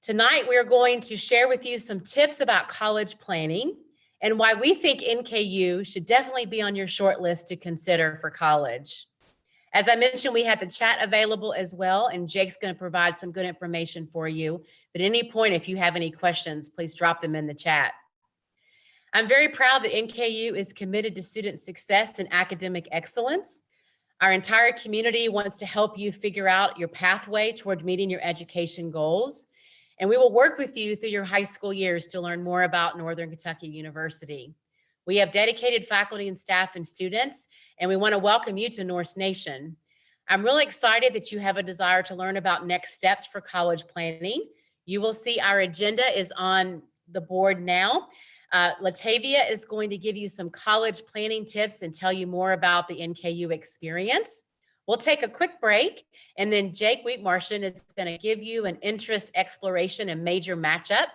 Tonight, we are going to share with you some tips about college planning and why we think NKU should definitely be on your short list to consider for college. As I mentioned, we have the chat available as well, and Jake's going to provide some good information for you. But at any point, if you have any questions, please drop them in the chat. I'm very proud that NKU is committed to student success and academic excellence. Our entire community wants to help you figure out your pathway toward meeting your education goals. And we will work with you through your high school years to learn more about Northern Kentucky University. We have dedicated faculty and staff and students, and we want to welcome you to Norse Nation. I'm really excited that you have a desire to learn about next steps for college planning. You will see our agenda is on the board now. Latavia is going to give you some college planning tips and tell you more about the NKU experience. We'll take a quick break, and then Jake Wheatmartian is going to give you an interest exploration and major matchup.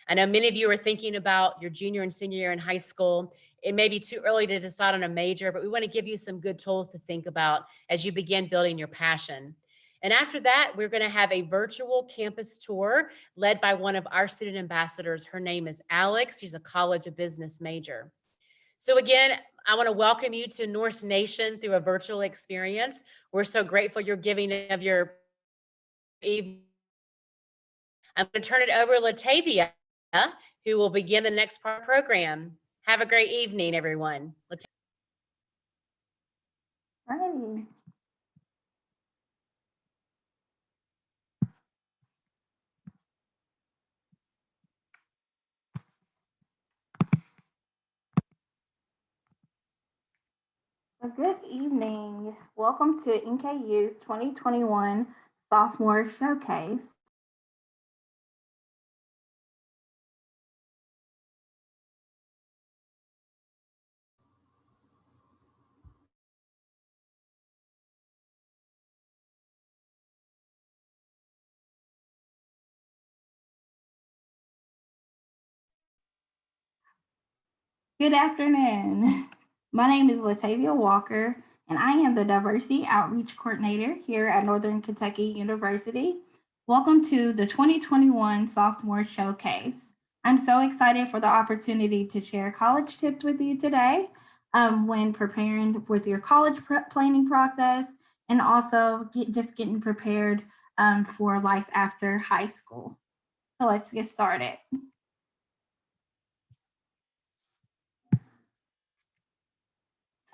I know many of you are thinking about your junior and senior year in high school. It may be too early to decide on a major, but we want to give you some good tools to think about as you begin building your passion. And after that, we're going to have a virtual campus tour led by one of our student ambassadors. Her name is Alex. She's a College of Business major. So again, I want to welcome you to Norse Nation through a virtual experience. We're so grateful you're giving of your evening. I'm going to turn it over to Latavia, who will begin the next part of the program. Have a great evening, everyone. Hi. Good evening. Welcome to NKU's 2021 Sophomore Showcase. Good afternoon. My name is Latavia Walker, and I am the Diversity Outreach Coordinator here at Northern Kentucky University. Welcome to the 2021 Sophomore Showcase. I'm so excited for the opportunity to share college tips with you today when preparing with your college planning process, and also just getting prepared for life after high school. So let's get started.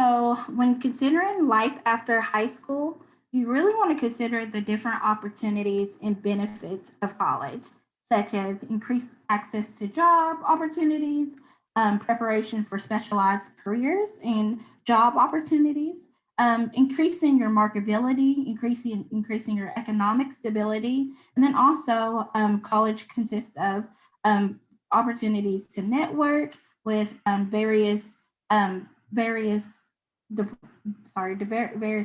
So when considering life after high school, you really want to consider the different opportunities and benefits of college, such as increased access to job opportunities, preparation for specialized careers and job opportunities, increasing your marketability, increasing your economic stability, and then also college consists of opportunities to network with various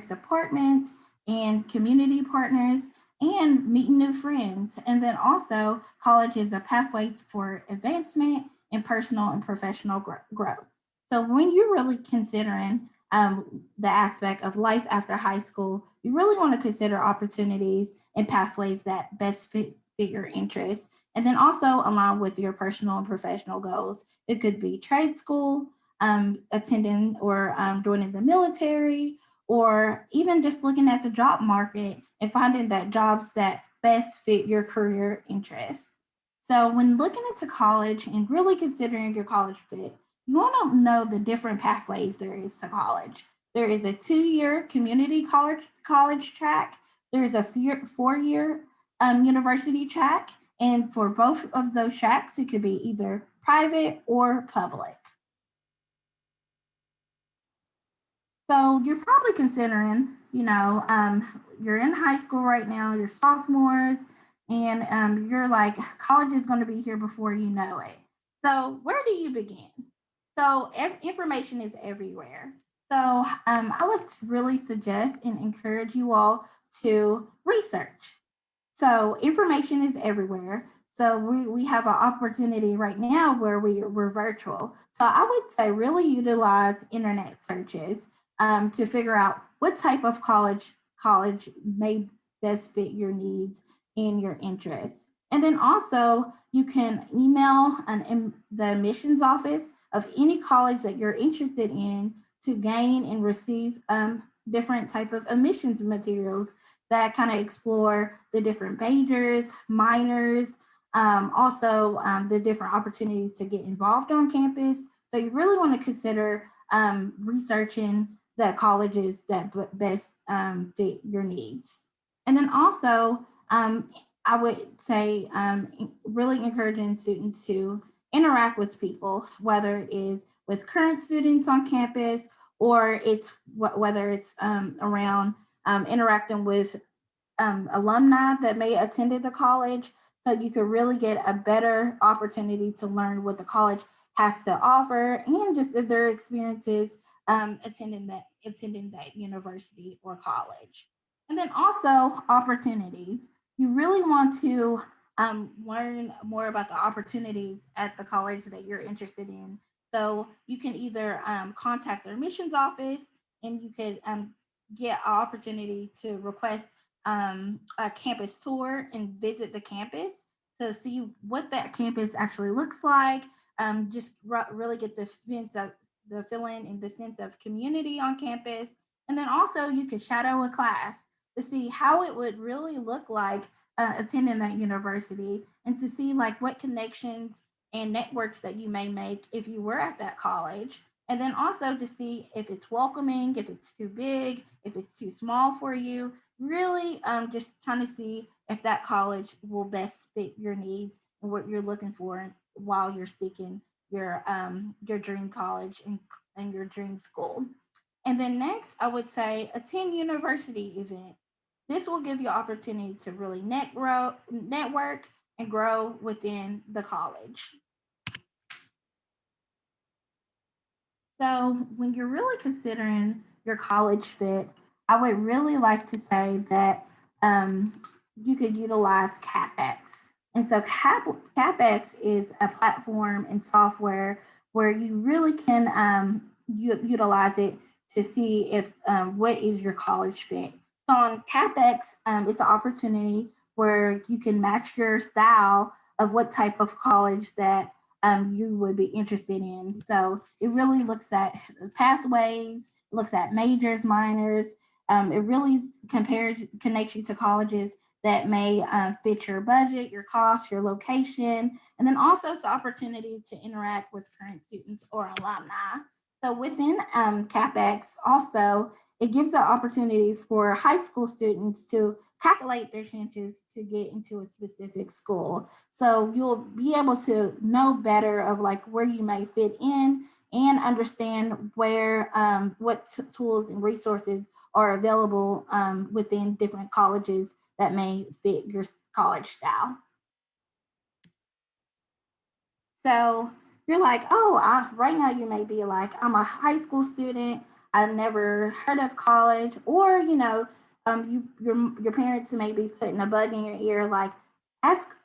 departments and community partners, and meeting new friends. And then also college is a pathway for advancement in personal and professional growth. So when you're really considering the aspect of life after high school, you really want to consider opportunities and pathways that best fit your interests, and then also align with your personal and professional goals. It could be trade school, attending or joining the military, or even just looking at the job market and finding that jobs that best fit your career interests. So when looking into college and really considering your college fit, you want to know the different pathways there is to college. There is a 2-year community college track. There is a 4-year university track. And for both of those tracks, it could be either private or public. So you're probably considering, you're in high school right now, you're sophomores, and you're like, college is going to be here before you know it. So where do you begin? So information is everywhere. So I would really suggest and encourage you all to research. So information is everywhere. So we have an opportunity right now where we're virtual. So I would say really utilize internet searches to figure out what type of college may best fit your needs and your interests. And then also you can email the admissions office of any college that you're interested in to gain and receive different type of admissions materials that kind of explore the different majors, minors, also the different opportunities to get involved on campus. So you really want to consider researching the colleges that best fit your needs. And then also, I would say really encouraging students to interact with people, whether it is with current students on campus or whether it's around interacting with alumni that may have attended the college, so you could really get a better opportunity to learn what the college has to offer and just their experiences attending that university or college. And then also opportunities. You really want to learn more about the opportunities at the college that you're interested in. So you can either contact their admissions office and you could get an opportunity to request a campus tour and visit the campus to see what that campus actually looks like. Just really get the feeling and the sense of community on campus. And then also you could shadow a class to see how it would really look like attending that university and to see like what connections and networks that you may make if you were at that college. And then also to see if it's welcoming, if it's too big, if it's too small for you. Really just trying to see if that college will best fit your needs and what you're looking for while you're seeking your dream college and your dream school. And then next, I would say attend university events. This will give you opportunity to really network and grow within the college. So when you're really considering your college fit, I would really like to say that um, you could utilize CapEx. And so CapEx is a platform and software where you really can utilize it to see if what is your college fit. So on CapEx, it's an opportunity where you can match your style of what type of college that you would be interested in. So it really looks at pathways, looks at majors, minors. It really connects you to colleges that may fit your budget, your cost, your location, and then also it's an opportunity to interact with current students or alumni. So within CapEx, also, it gives an opportunity for high school students to calculate their chances to get into a specific school. So you'll be able to know better of like where you may fit in and understand where what tools and resources are available within different colleges that may fit your college style. So you're like, oh, right now you may be like, I'm a high school student. I've never heard of college, or your parents may be putting a bug in your ear, like ask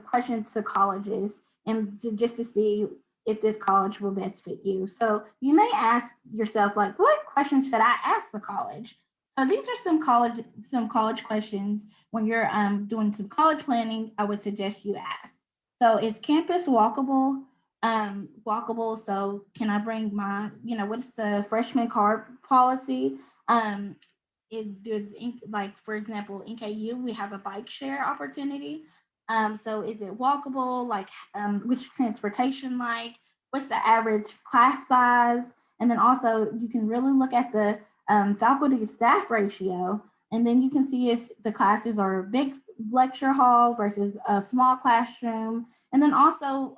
questions to colleges and just to see if this college will best fit you. So you may ask yourself, like, what questions should I ask the college? So these are some college questions when you're doing some college planning. I would suggest you ask. So is campus walkable? Walkable. So can I bring what's the freshman card policy? It does like for example, NKU, we have a bike share opportunity. So is it walkable? Like which transportation like? What's the average class size? And then also you can really look at the faculty to staff ratio, and then you can see if the classes are big lecture hall versus a small classroom. And then also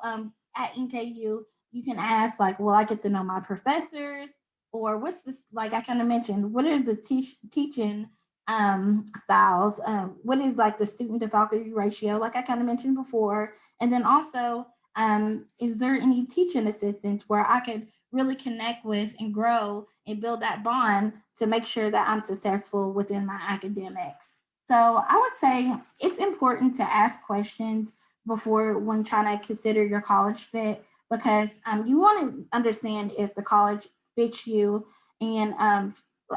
at NKU, you can ask like, will I get to know my professors? Or what's this, like I kind of mentioned, what are the teaching styles? What is like the student to faculty ratio, like I kind of mentioned before? And then also, is there any teaching assistants where I could really connect with and grow and build that bond to make sure that I'm successful within my academics? So I would say it's important to ask questions before when trying to consider your college fit, because you want to understand if the college fits you and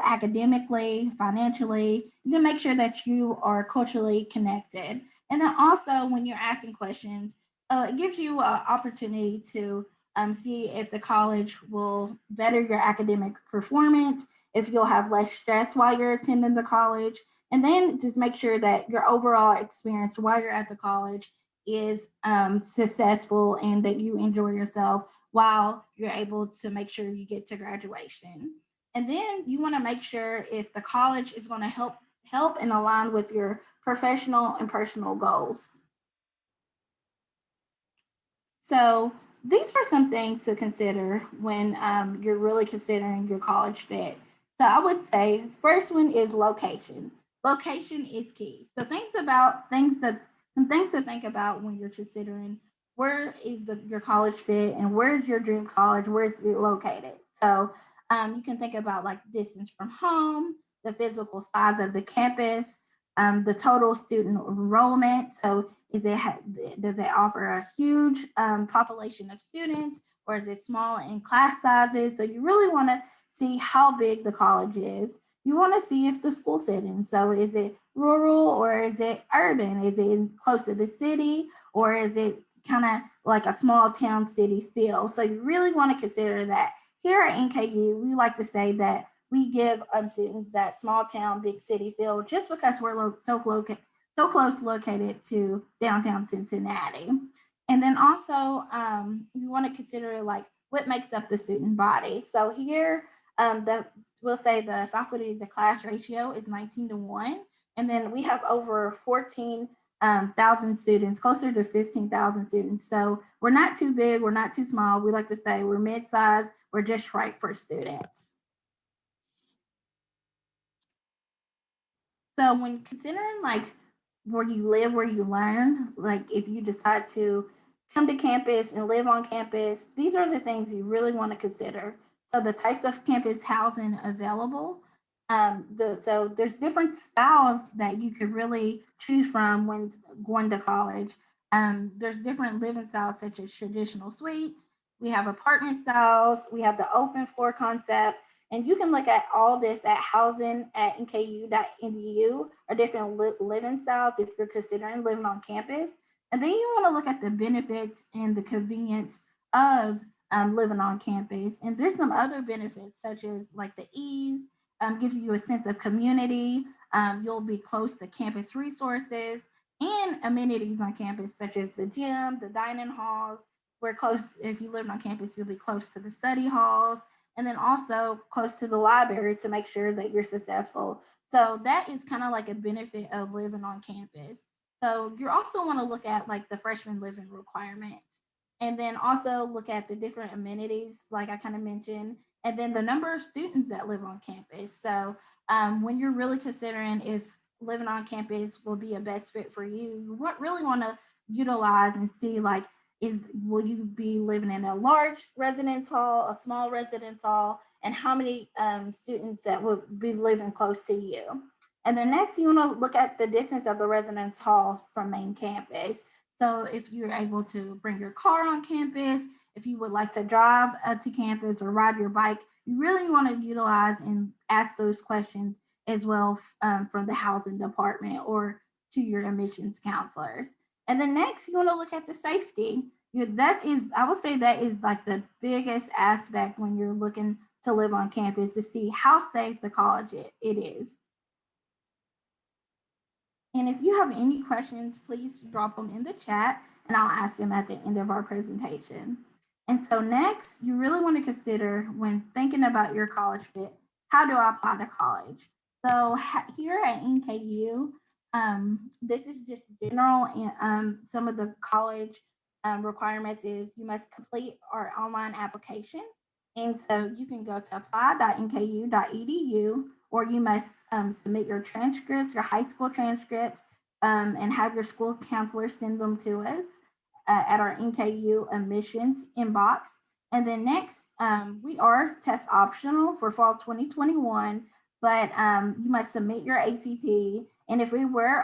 academically, financially, to make sure that you are culturally connected. And then also when you're asking questions, it gives you an opportunity to see if the college will better your academic performance, if you'll have less stress while you're attending the college, and then just make sure that your overall experience while you're at the college is successful and that you enjoy yourself while you're able to make sure you get to graduation. And then you want to make sure if the college is going to help and align with your professional and personal goals. So these are some things to consider when you're really considering your college fit. So I would say first one is location. Location is key. So some things to think about when you're considering where is your college fit and where's your dream college, where is it located. So you can think about like distance from home, the physical size of the campus, the total student enrollment. So does it offer a huge population of students, or is it small in class sizes? So you really want to see how big the college is. You want to see if the school setting. So is it rural or is it urban? Is it close to the city or is it kind of like a small town city feel? So you really want to consider that. Here at NKU, we like to say that we give students that small town, big city feel just because we're so close located to downtown Cincinnati. And then also you want to consider like what makes up the student body. So here we'll say the faculty to class ratio is 19-1. And then we have over 14,000 students, closer to 15,000 students. So we're not too big, we're not too small. We like to say we're mid-size, we're just right for students. So when considering like where you live, where you learn, like if you decide to come to campus and live on campus, these are the things you really want to consider. So the types of campus housing available. So there's different styles that you could really choose from when going to college. There's different living styles such as traditional suites. We have apartment styles. We have the open floor concept. And you can look at all this at housing at nku.edu or different living styles if you're considering living on campus. And then you want to look at the benefits and the convenience of living on campus. And there's some other benefits such as like the ease, gives you a sense of community. You'll be close to campus resources and amenities on campus such as the gym, the dining halls. We're close, if you live on campus, you'll be close to the study halls and then also close to the library to make sure that you're successful. So that is kind of like a benefit of living on campus. So you also want to look at like the freshman living requirements and then also look at the different amenities, like I kind of mentioned, and then the number of students that live on campus. So when you're really considering if living on campus will be a best fit for you, you really want to utilize and see like will you be living in a large residence hall, a small residence hall, and how many students that will be living close to you. And then next, you want to look at the distance of the residence hall from main campus. So if you're able to bring your car on campus, if you would like to drive to campus or ride your bike, you really want to utilize and ask those questions as well from the housing department or to your admissions counselors. And then next, you want to look at the safety. I would say that is like the biggest aspect when you're looking to live on campus to see how safe the college it is. And if you have any questions, please drop them in the chat and I'll ask them at the end of our presentation. And so next, you really want to consider when thinking about your college fit, how do I apply to college? So here at NKU, this is just general and some of the college requirements is you must complete our online application. And so you can go to apply.nku.edu or you must submit your transcripts, your high school transcripts, and have your school counselor send them to us at our NKU admissions inbox. And then next, we are test optional for fall 2021, but you must submit your ACT. And if we were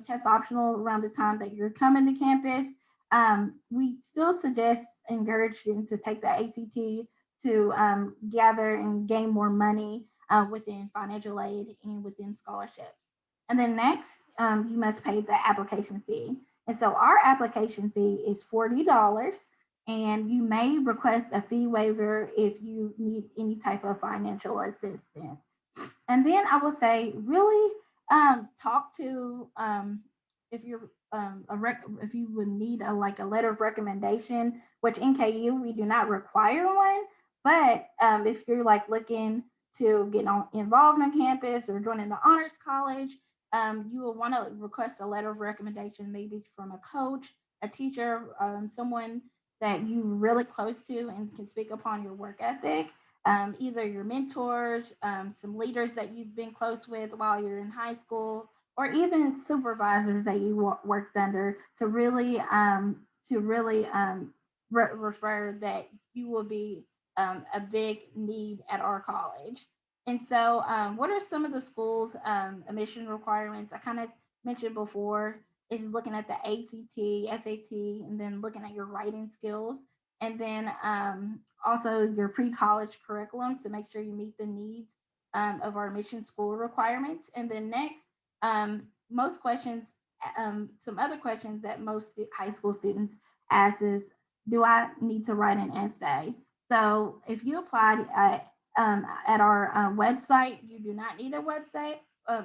test optional around the time that you're coming to campus, we still suggest, encourage students to take the ACT to gather and gain more money within financial aid and within scholarships. And then next, you must pay the application fee. And so our application fee is $40, and you may request a fee waiver if you need any type of financial assistance. And then I would say really talk to if you're if you would need a letter of recommendation, which in KU we do not require one, but if you're like looking to get involved on campus or joining the honors college, you will want to request a letter of recommendation, maybe from a coach, a teacher, someone that you really close to and can speak upon your work ethic. Either your mentors, some leaders that you've been close with while you're in high school, or even supervisors that you worked under to really refer that you will be a big need at our college. And so, what are some of the school's emission requirements? I kind of mentioned before is looking at the ACT, SAT, and then looking at your writing skills. And then also your pre-college curriculum to make sure you meet the needs of our mission school requirements. And then next, most questions, some other questions that most high school students ask is, do I need to write an essay? So if you applied at our website, you do not need a website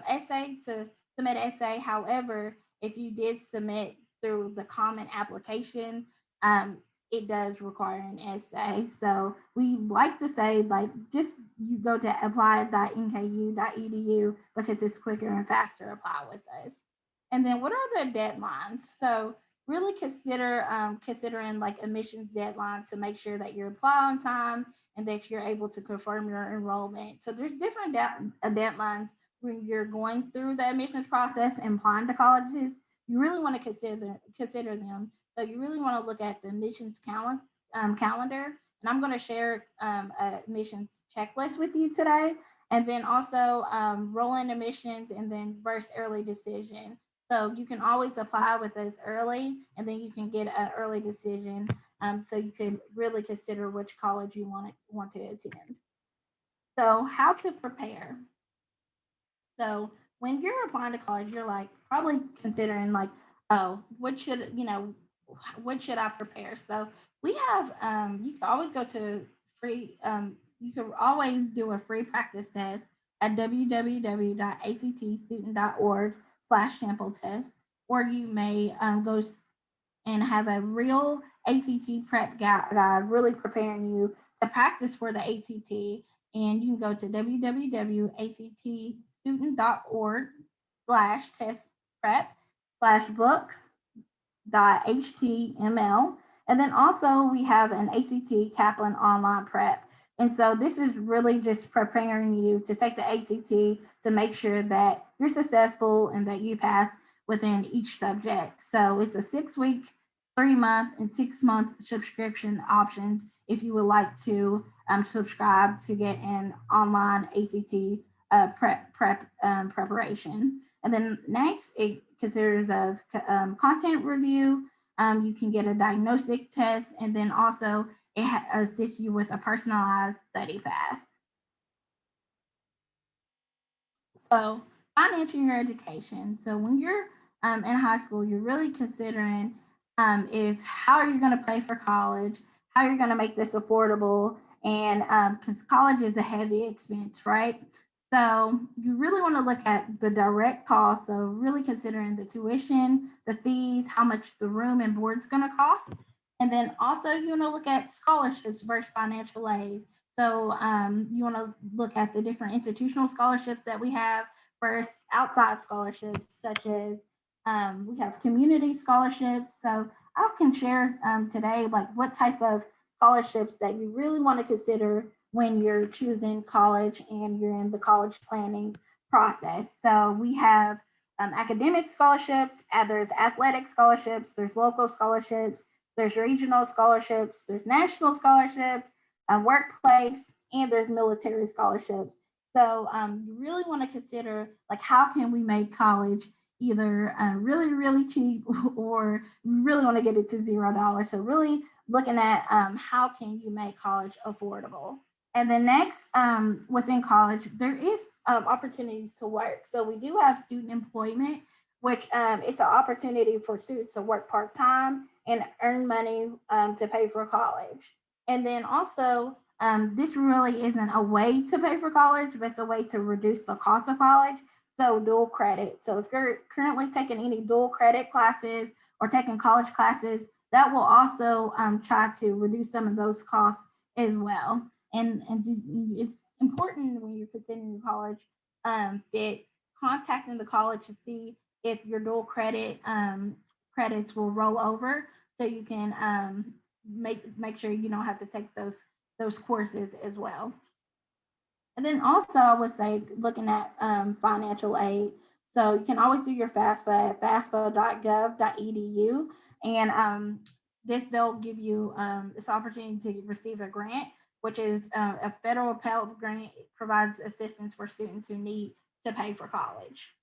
essay to submit an essay. However, if you did submit through the common application, it does require an essay. So we like to say, like, just you go to apply.nku.edu because it's quicker and faster to apply with us. And then what are the deadlines? So really consider considering like admissions deadlines to make sure that you apply on time and that you're able to confirm your enrollment. So there's different deadlines when you're going through the admissions process and applying to colleges. You really want to consider them. So you really want to look at the admissions calendar. And I'm going to share a admissions checklist with you today. And then also roll-in admissions and then versus early decision. So you can always apply with us early, and then you can get an early decision. So you can really consider which college you want to attend. So how to prepare. So when you're applying to college, you're like probably considering like, oh, what should I prepare? So we have you can always go to free you can always do a free practice test at www.actstudent.org/sample test, or you may go and have a real ACT prep guide really preparing you to practice for the ACT. And you can go to www.actstudent.org/test prep/book.html. And then also we have an ACT Kaplan online prep. And so this is really just preparing you to take the ACT to make sure that you're successful and that you pass within each subject. So it's a 6-week, 3-month, and 6-month subscription options if you would like to subscribe to get an online ACT preparation. And then next, it considers of content review. You can get a diagnostic test, and then also it assists you with a personalized study path. So financing your education. So when you're in high school, you're really considering if how are you going to pay for college, how are you going to make this affordable, and because college is a heavy expense, right? So you really want to look at the direct cost. So really considering the tuition, the fees, how much the room and board is going to cost. And then also you want to look at scholarships versus financial aid. So you want to look at the different institutional scholarships that we have versus outside scholarships, such as we have community scholarships. So I can share today like what type of scholarships that you really want to consider when you're choosing college and you're in the college planning process. So we have academic scholarships, there's athletic scholarships, there's local scholarships, there's regional scholarships, there's national scholarships, workplace, and there's military scholarships. So you really want to consider like how can we make college either really, really cheap or really want to get it to $0. So really looking at how can you make college affordable. And then next, within college, there is opportunities to work. So we do have student employment, which it's an opportunity for students to work part-time and earn money to pay for college. And then also, this really isn't a way to pay for college, but it's a way to reduce the cost of college. So dual credit. So if you're currently taking any dual credit classes or taking college classes, that will also try to reduce some of those costs as well. And it's important when you're considering college that contacting the college to see if your dual credit credits will roll over, so you can make sure you don't have to take those courses as well. And then also, I would say looking at financial aid. So you can always do your FAFSA at fafsa.gov.edu, and they'll give you this opportunity to receive a grant, which is a federal Pell Grant. It provides assistance for students who need to pay for college.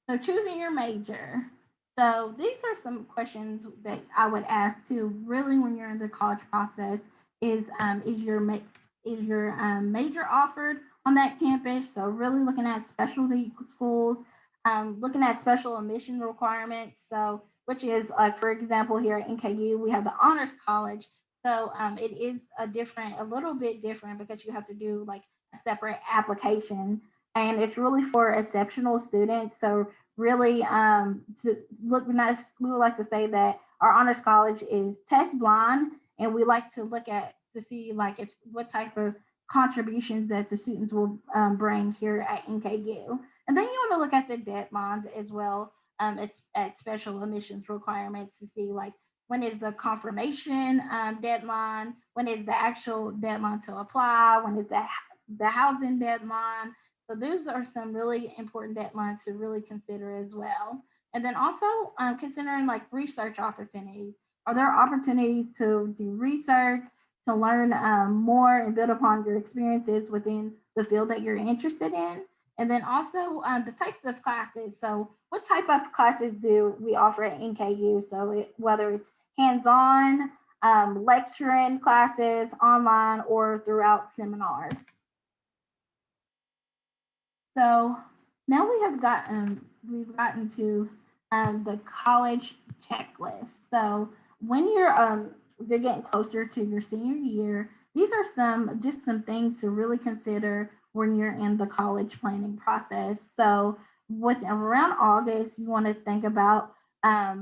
So choosing your major. So these are some questions that I would ask too. Really, when you're in the college process, is your major offered on that campus? So really looking at specialty schools, looking at special admission requirements. So which is like, for example, here at NKU, we have the honors college. So it is a little bit different because you have to do like a separate application, and it's really for exceptional students. So really, to look nice, we would like to say that our honors college is test blind, and we like to look at to see like if what type of contributions that the students will bring here at NKU. And then you want to look at the deadlines as well, as at special admissions requirements to see like when is the confirmation deadline, when is the actual deadline to apply, when is the housing deadline. So those are some really important deadlines to really consider as well. And then also considering like research opportunities. Are there opportunities to do research, to learn more and build upon your experiences within the field that you're interested in? And then also the types of classes. So what type of classes do we offer at NKU? So whether it's hands-on, lecturing classes, online, or throughout seminars. So now we've gotten to the college checklist. So when you're getting closer to your senior year, these are some things to really consider when you're in the college planning process. So with around August, you want to think about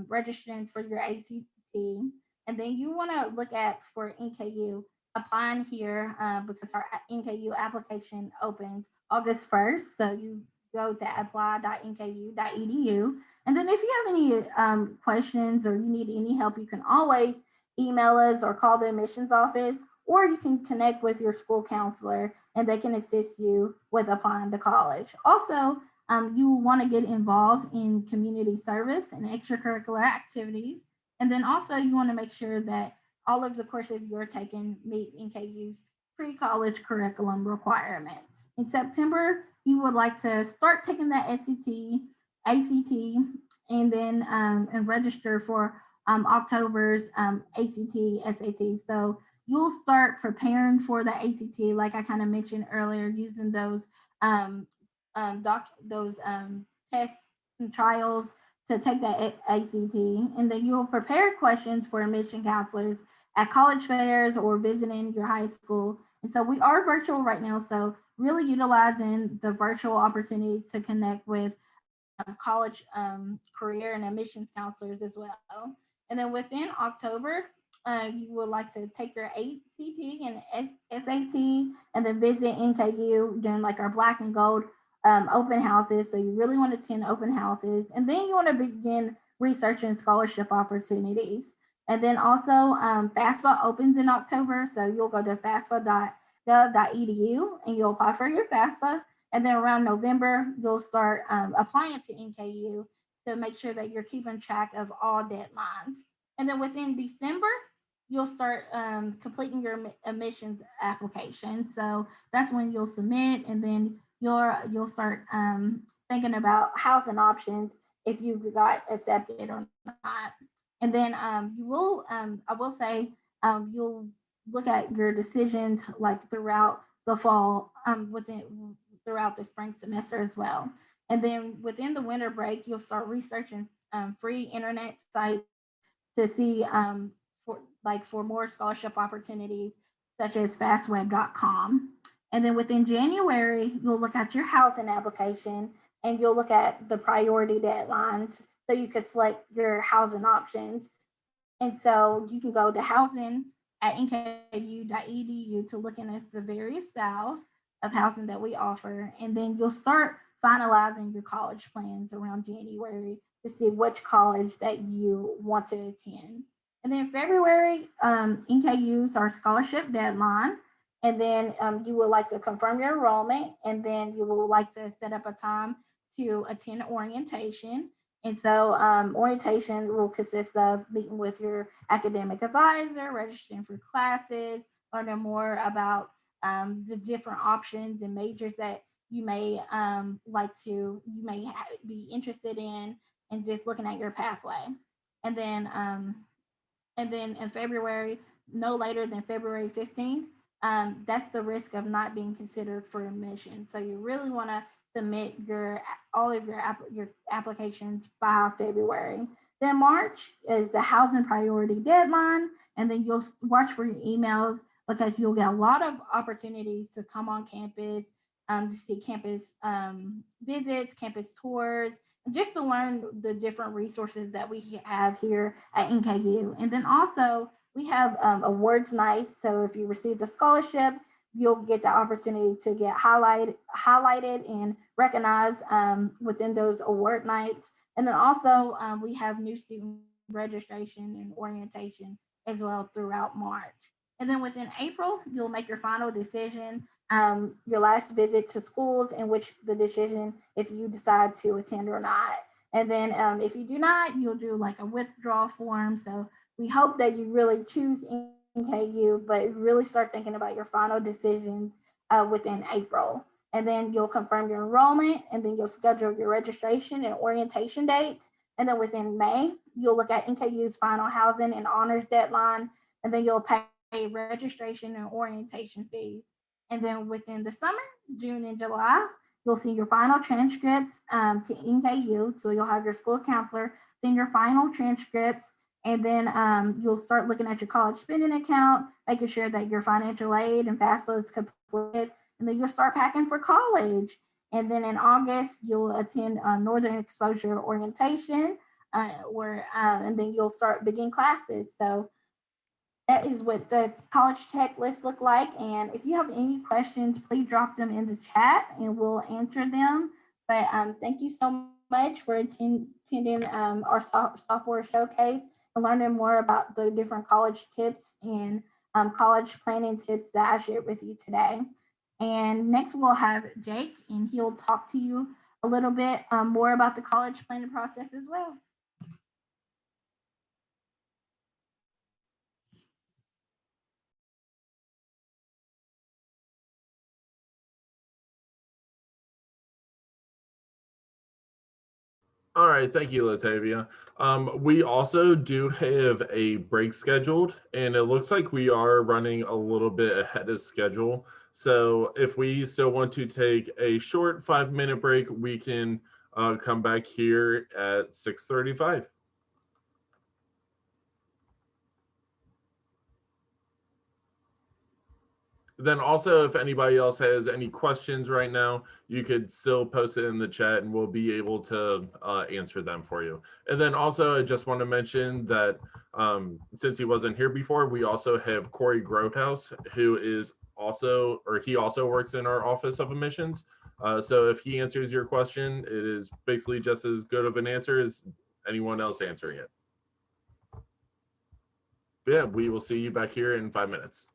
registering for your ACT, and then you want to look at for NKU applying here because our NKU application opens August 1st. So you go to apply.nku.edu. And then if you have any questions or you need any help, you can always email us or call the admissions office, or you can connect with your school counselor and they can assist you with applying to college. Also, you will want to get involved in community service and extracurricular activities. And then also you want to make sure that all of the courses you're taking meet NKU's pre-college curriculum requirements. In September, you would like to start taking that SAT, ACT, and then and register for October's ACT, SAT. So you'll start preparing for the ACT, like I kind of mentioned earlier, using those tests and trials to take that ACT, and then you'll prepare questions for admission counselors at college fairs or visiting your high school. And so we are virtual right now, so really utilizing the virtual opportunities to connect with college career and admissions counselors as well. And then within October, you would like to take your ACT and SAT and then visit NKU during like our Black and Gold open houses. So you really want to attend open houses. And then you want to begin researching scholarship opportunities. And then also FAFSA opens in October. So you'll go to fafsa.gov.edu and you'll apply for your FAFSA. And then around November, you'll start applying to NKU to make sure that you're keeping track of all deadlines. And then within December, you'll start completing your admissions application. So that's when you'll submit, and then you'll start thinking about housing options if you got accepted or not. And then you will, I will say, you'll look at your decisions like throughout the fall, throughout the spring semester as well. And then within the winter break, you'll start researching free internet sites to see for more scholarship opportunities, such as fastweb.com. And then within January, you'll look at your housing application and you'll look at the priority deadlines so you can select your housing options. And so you can go to housing at nku.edu to look at the various styles of housing that we offer. And then you'll start finalizing your college plans around January to see which college that you want to attend. And then February, NKU's our scholarship deadline. And then you would like to confirm your enrollment, and then you would like to set up a time to attend orientation. And so orientation will consist of meeting with your academic advisor, registering for classes, learning more about the different options and majors that you may be interested in, and just looking at your pathway. And then in February, no later than February 15th, that's the risk of not being considered for admission. So you really want to submit all of your applications by February. Then March is the housing priority deadline, and then you'll watch for your emails because you'll get a lot of opportunities to come on campus, to see campus visits, campus tours, just to learn the different resources that we have here at NKU. And then also we have awards nights. So if you received a scholarship, you'll get the opportunity to get highlighted and recognized within those award nights. And then also we have new student registration and orientation as well throughout March. And then within April, you'll make your final decision, your last visit to schools, in which the decision if you decide to attend or not. And then if you do not, you'll do like a withdrawal form. So we hope that you really choose NKU, but really start thinking about your final decisions within April. And then you'll confirm your enrollment, and then you'll schedule your registration and orientation dates. And then within May, you'll look at NKU's final housing and honors deadline, and then you'll pay registration and orientation fees. And then within the summer, June and July, you'll see your final transcripts to NKU. So you'll have your school counselor send your final transcripts, and then you'll start looking at your college spending account, making sure that your financial aid and FAFSA is completed, and then you'll start packing for college. And then in August, you'll attend Northern Exposure Orientation, and then you'll begin classes. So that is what the college tech list look like. And if you have any questions, please drop them in the chat and we'll answer them. But thank you so much for attending our software showcase and learning more about the different college tips and college planning tips that I shared with you today. And next we'll have Jake, and he'll talk to you a little bit more about the college planning process as well. All right, thank you, Latavia. We also do have a break scheduled, and it looks like we are running a little bit ahead of schedule. So if we still want to take a short 5-minute break, we can come back here at 6:35. Then also, if anybody else has any questions right now, you could still post it in the chat and we'll be able to answer them for you. And then also, I just want to mention that since he wasn't here before, we also have Corey Grothouse, who is also, or he also works in our Office of Admissions. So if he answers your question, it is basically just as good of an answer as anyone else answering it. But yeah, we will see you back here in 5 minutes.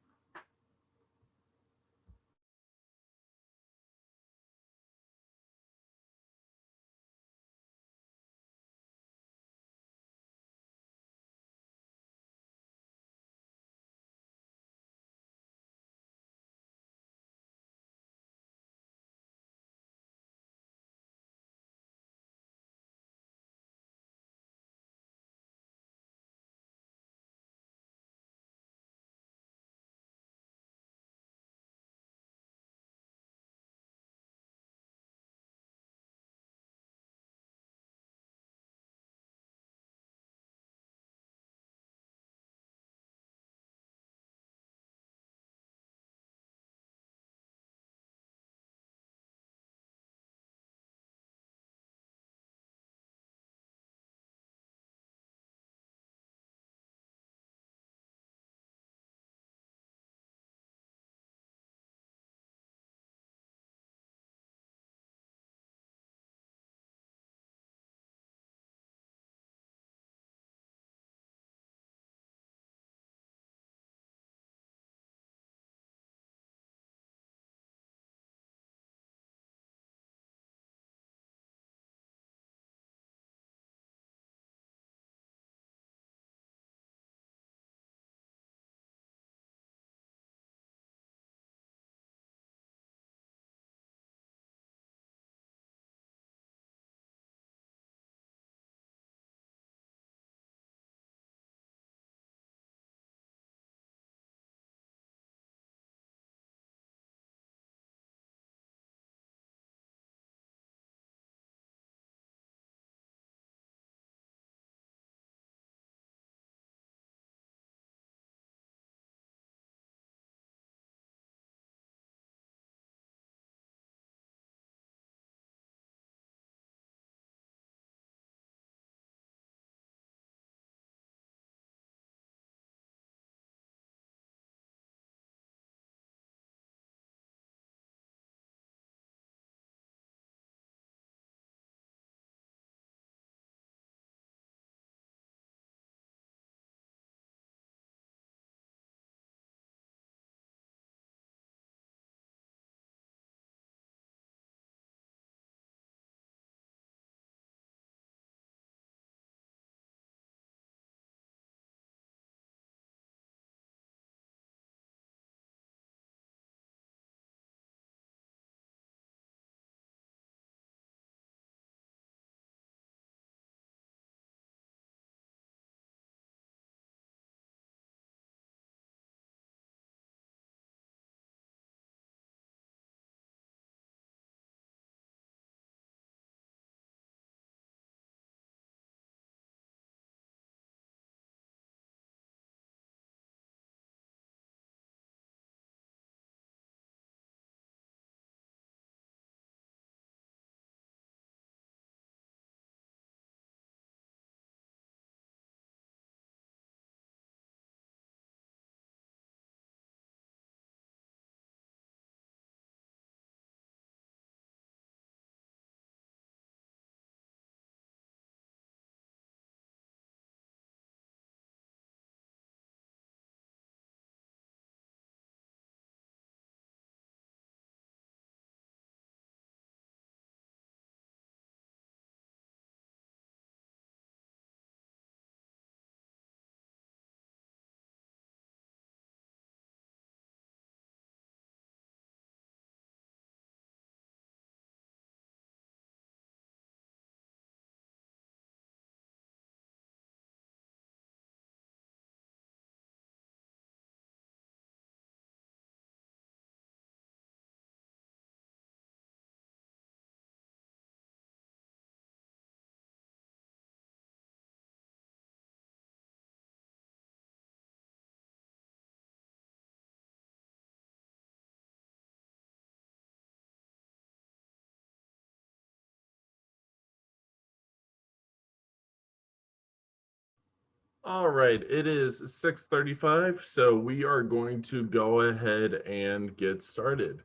All right, it is 6:35, so we are going to go ahead and get started.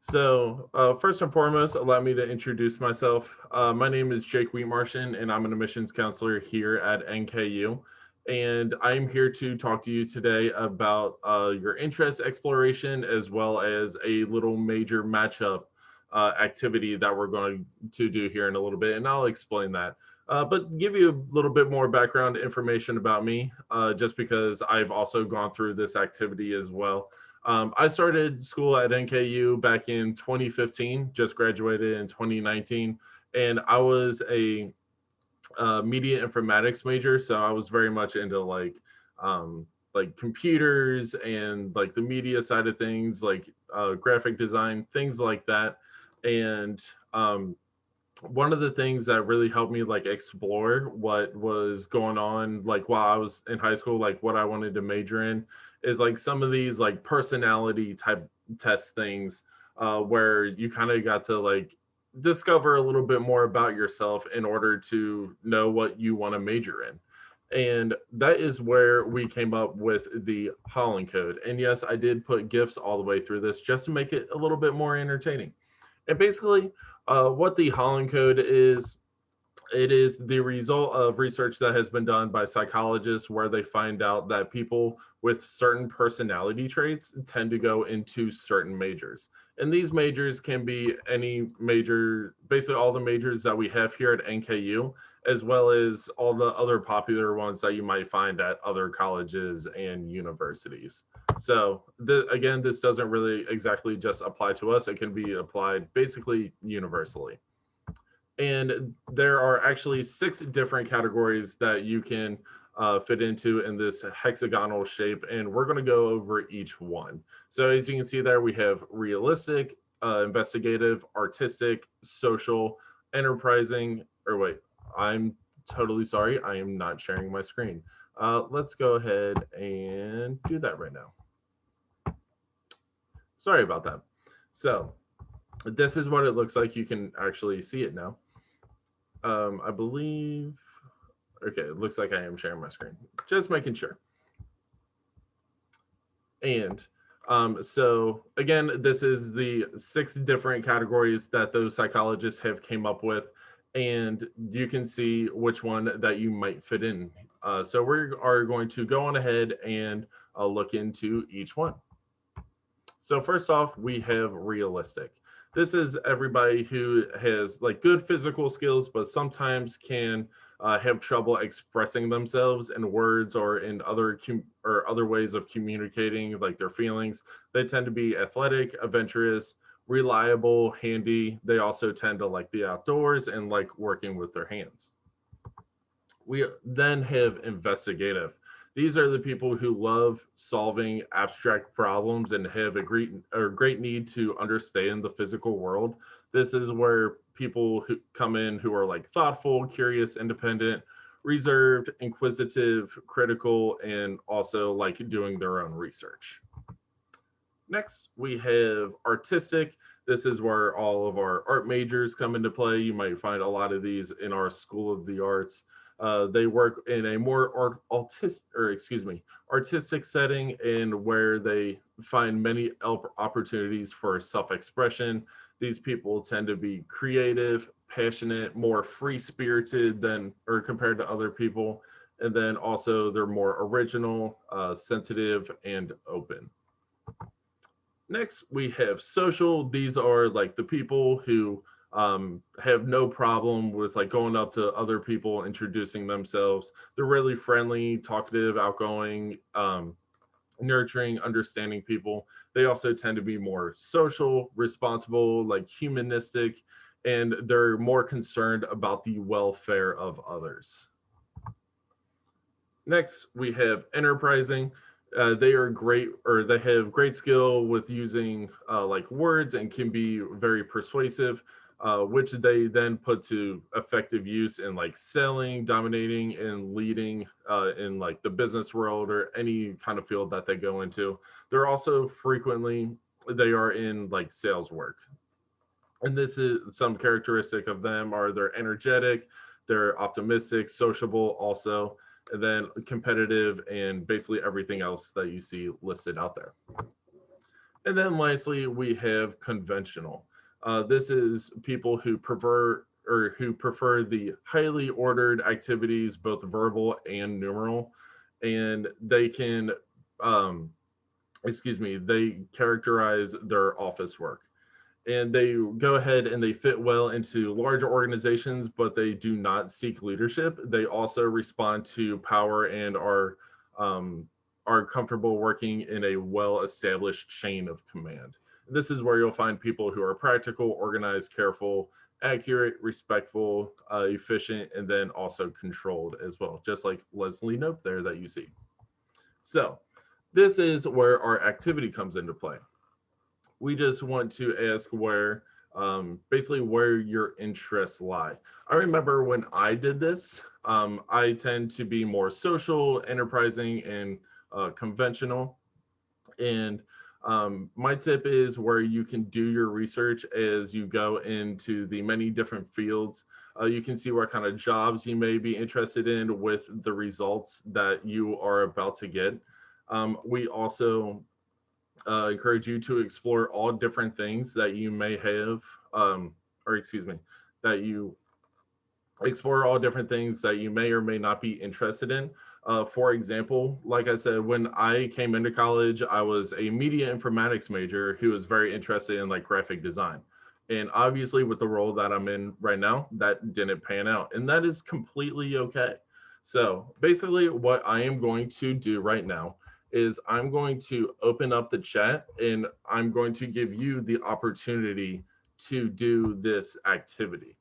So, first and foremost, allow me to introduce myself. My name is Jake Wheatmartian, and I'm an admissions counselor here at NKU. And I'm here to talk to you today about your interest exploration as well as a little major matchup activity that we're going to do here in a little bit, and I'll explain that. But give you a little bit more background information about me, just because I've also gone through this activity as well. I started school at NKU back in 2015, just graduated in 2019, and I was a media informatics major, so I was very much into like computers and like the media side of things, like graphic design, things like that. And one of the things that really helped me like explore what was going on like while I was in high school, like what I wanted to major in, is like some of these like personality type test things, where you kind of got to like discover a little bit more about yourself in order to know what you want to major in. And that is where we came up with the Holland Code. And yes, I did put GIFs all the way through this just to make it a little bit more entertaining. And basically, what the Holland Code is, it is the result of research that has been done by psychologists where they find out that people with certain personality traits tend to go into certain majors. And these majors can be any major, basically all the majors that we have here at NKU, as well as all the other popular ones that you might find at other colleges and universities. So again, this doesn't really exactly just apply to us. It can be applied basically universally. And there are actually 6 different categories that you can fit into in this hexagonal shape, and we're going to go over each one. So as you can see there, we have realistic, investigative, artistic, social, enterprising, or wait, I'm totally sorry, I am not sharing my screen. Let's go ahead and do that right now. Sorry about that. So this is what it looks like. You can actually see it now. I believe, okay, it looks like I am sharing my screen. Just making sure. And so again, this is the 6 different categories that those psychologists have came up with, and you can see which one that you might fit in. So we are going to go on ahead and look into each one. So first off, we have realistic. This is everybody who has like good physical skills, but sometimes can have trouble expressing themselves in words or in other ways of communicating like their feelings. They tend to be athletic, adventurous, reliable, handy. They also tend to like the outdoors and like working with their hands. We then have investigative. These are the people who love solving abstract problems and have a great need to understand the physical world. This is where people who come in who are like thoughtful, curious, independent, reserved, inquisitive, critical, and also like doing their own research. Next, we have artistic. This is where all of our art majors come into play. You might find a lot of these in our School of the Arts. They work in a more artistic setting, and where they find many opportunities for self-expression. These people tend to be creative, passionate, more free-spirited than or compared to other people, and then also they're more original, sensitive, and open. Next, we have social. These are like the people who have no problem with like going up to other people, introducing themselves. They're really friendly, talkative, outgoing, nurturing, understanding people. They also tend to be more social, responsible, like humanistic, and they're more concerned about the welfare of others. Next, we have enterprising. They are great, or they have great skill with using like words and can be very persuasive, which they then put to effective use in like selling, dominating, and leading in like the business world or any kind of field that they go into. They're also they are in like sales work. And this is some characteristic of them are they're energetic, they're optimistic, sociable also, and then competitive, and basically everything else that you see listed out there. And then lastly, we have conventional. This is people who prefer the highly ordered activities, both verbal and numeral, and they can, they characterize their office work. And they go ahead and they fit well into larger organizations, but they do not seek leadership. They also respond to power and are comfortable working in a well-established chain of command. This is where you'll find people who are practical, organized, careful, accurate, respectful, efficient, and then also controlled as well, just like Leslie Nope there that you see. So this is where our activity comes into play. We just want to ask where, basically where your interests lie. I remember when I did this, I tend to be more social, enterprising, and conventional. And my tip is where you can do your research as you go into the many different fields. You can see what kind of jobs you may be interested in with the results that you are about to get. We also encourage you to explore all different things that you may have, that you explore all different things that you may or may not be interested in. For example, like I said, when I came into college, I was a media informatics major who was very interested in like graphic design. And obviously with the role that I'm in right now, that didn't pan out, and that is completely okay. So basically what I am going to do right now is I'm going to open up the chat and I'm going to give you the opportunity to do this activity.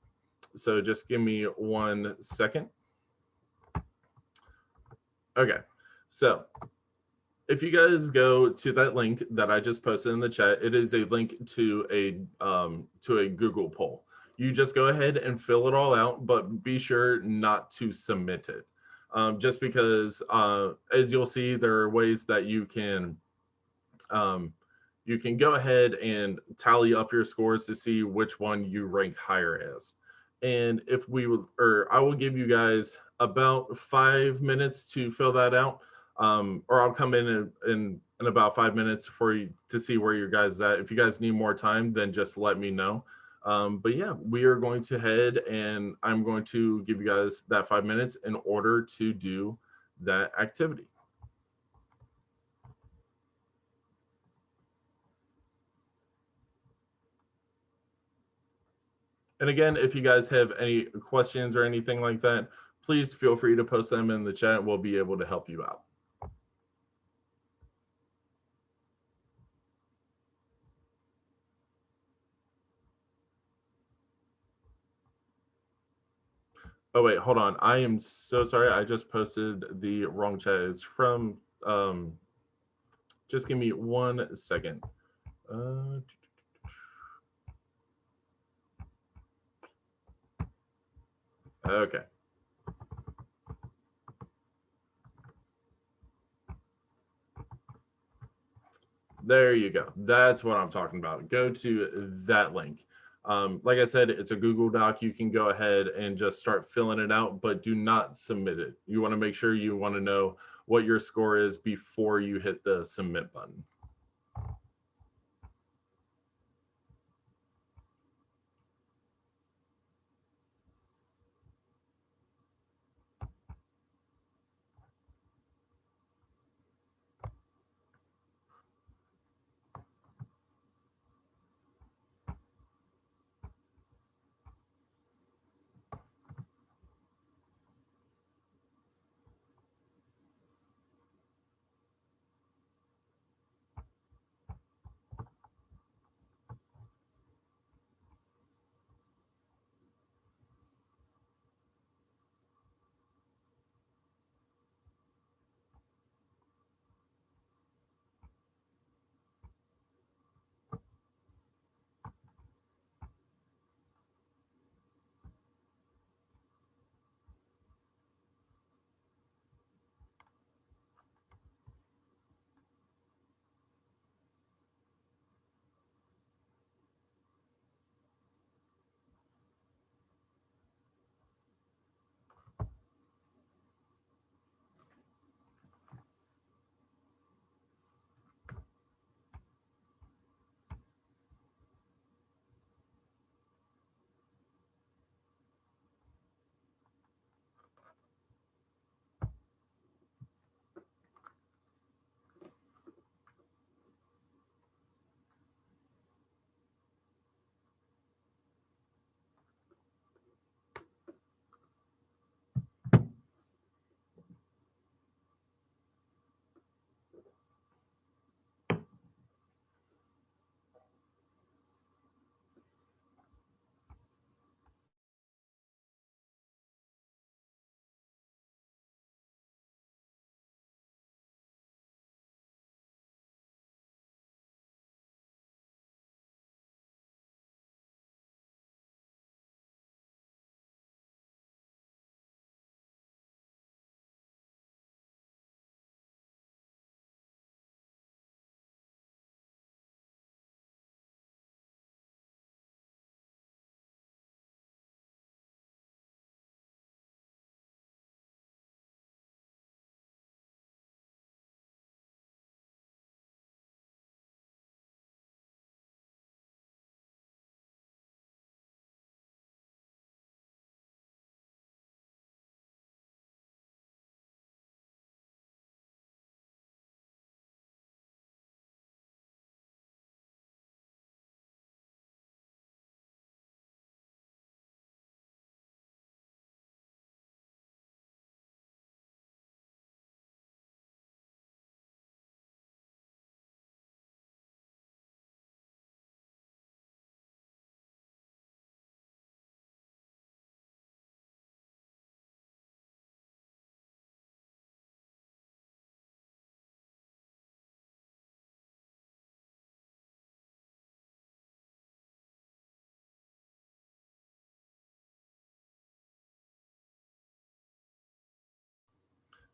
So just give me 1 second. Okay, so if you guys go to that link that I just posted in the chat, it is a link to a Google poll. You just go ahead and fill it all out, but be sure not to submit it. Just because, as you'll see, there are ways that you can go ahead and tally up your scores to see which one you rank higher as. And if we would, or I will give you guys about 5 minutes to fill that out, or I'll come in about 5 minutes for you to see where your guys at. If you guys need more time, then just let me know. But yeah, we are going to head, and I'm going to give you guys that 5 minutes in order to do that activity. And again, if you guys have any questions or anything like that, please feel free to post them in the chat. We'll be able to help you out. Oh, wait, hold on. I am so sorry. I just posted the wrong chat. It's from, just give me 1 second. Okay. There you go. That's what I'm talking about. Go to that link. Like I said, it's a Google Doc. You can go ahead and just start filling it out, but do not submit it. You want to make sure you want to know what your score is before you hit the submit button.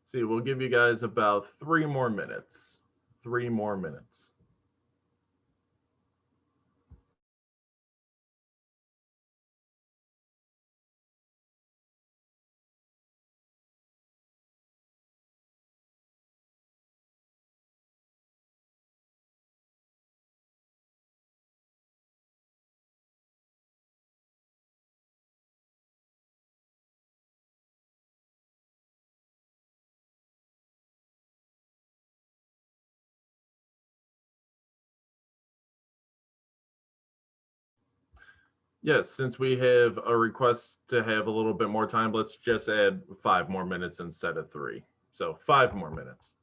See, we'll give you guys about 3 more minutes. 3 more minutes. Yes, since we have a request to have a little bit more time, let's just add 5 more minutes instead of 3. So 5 more minutes.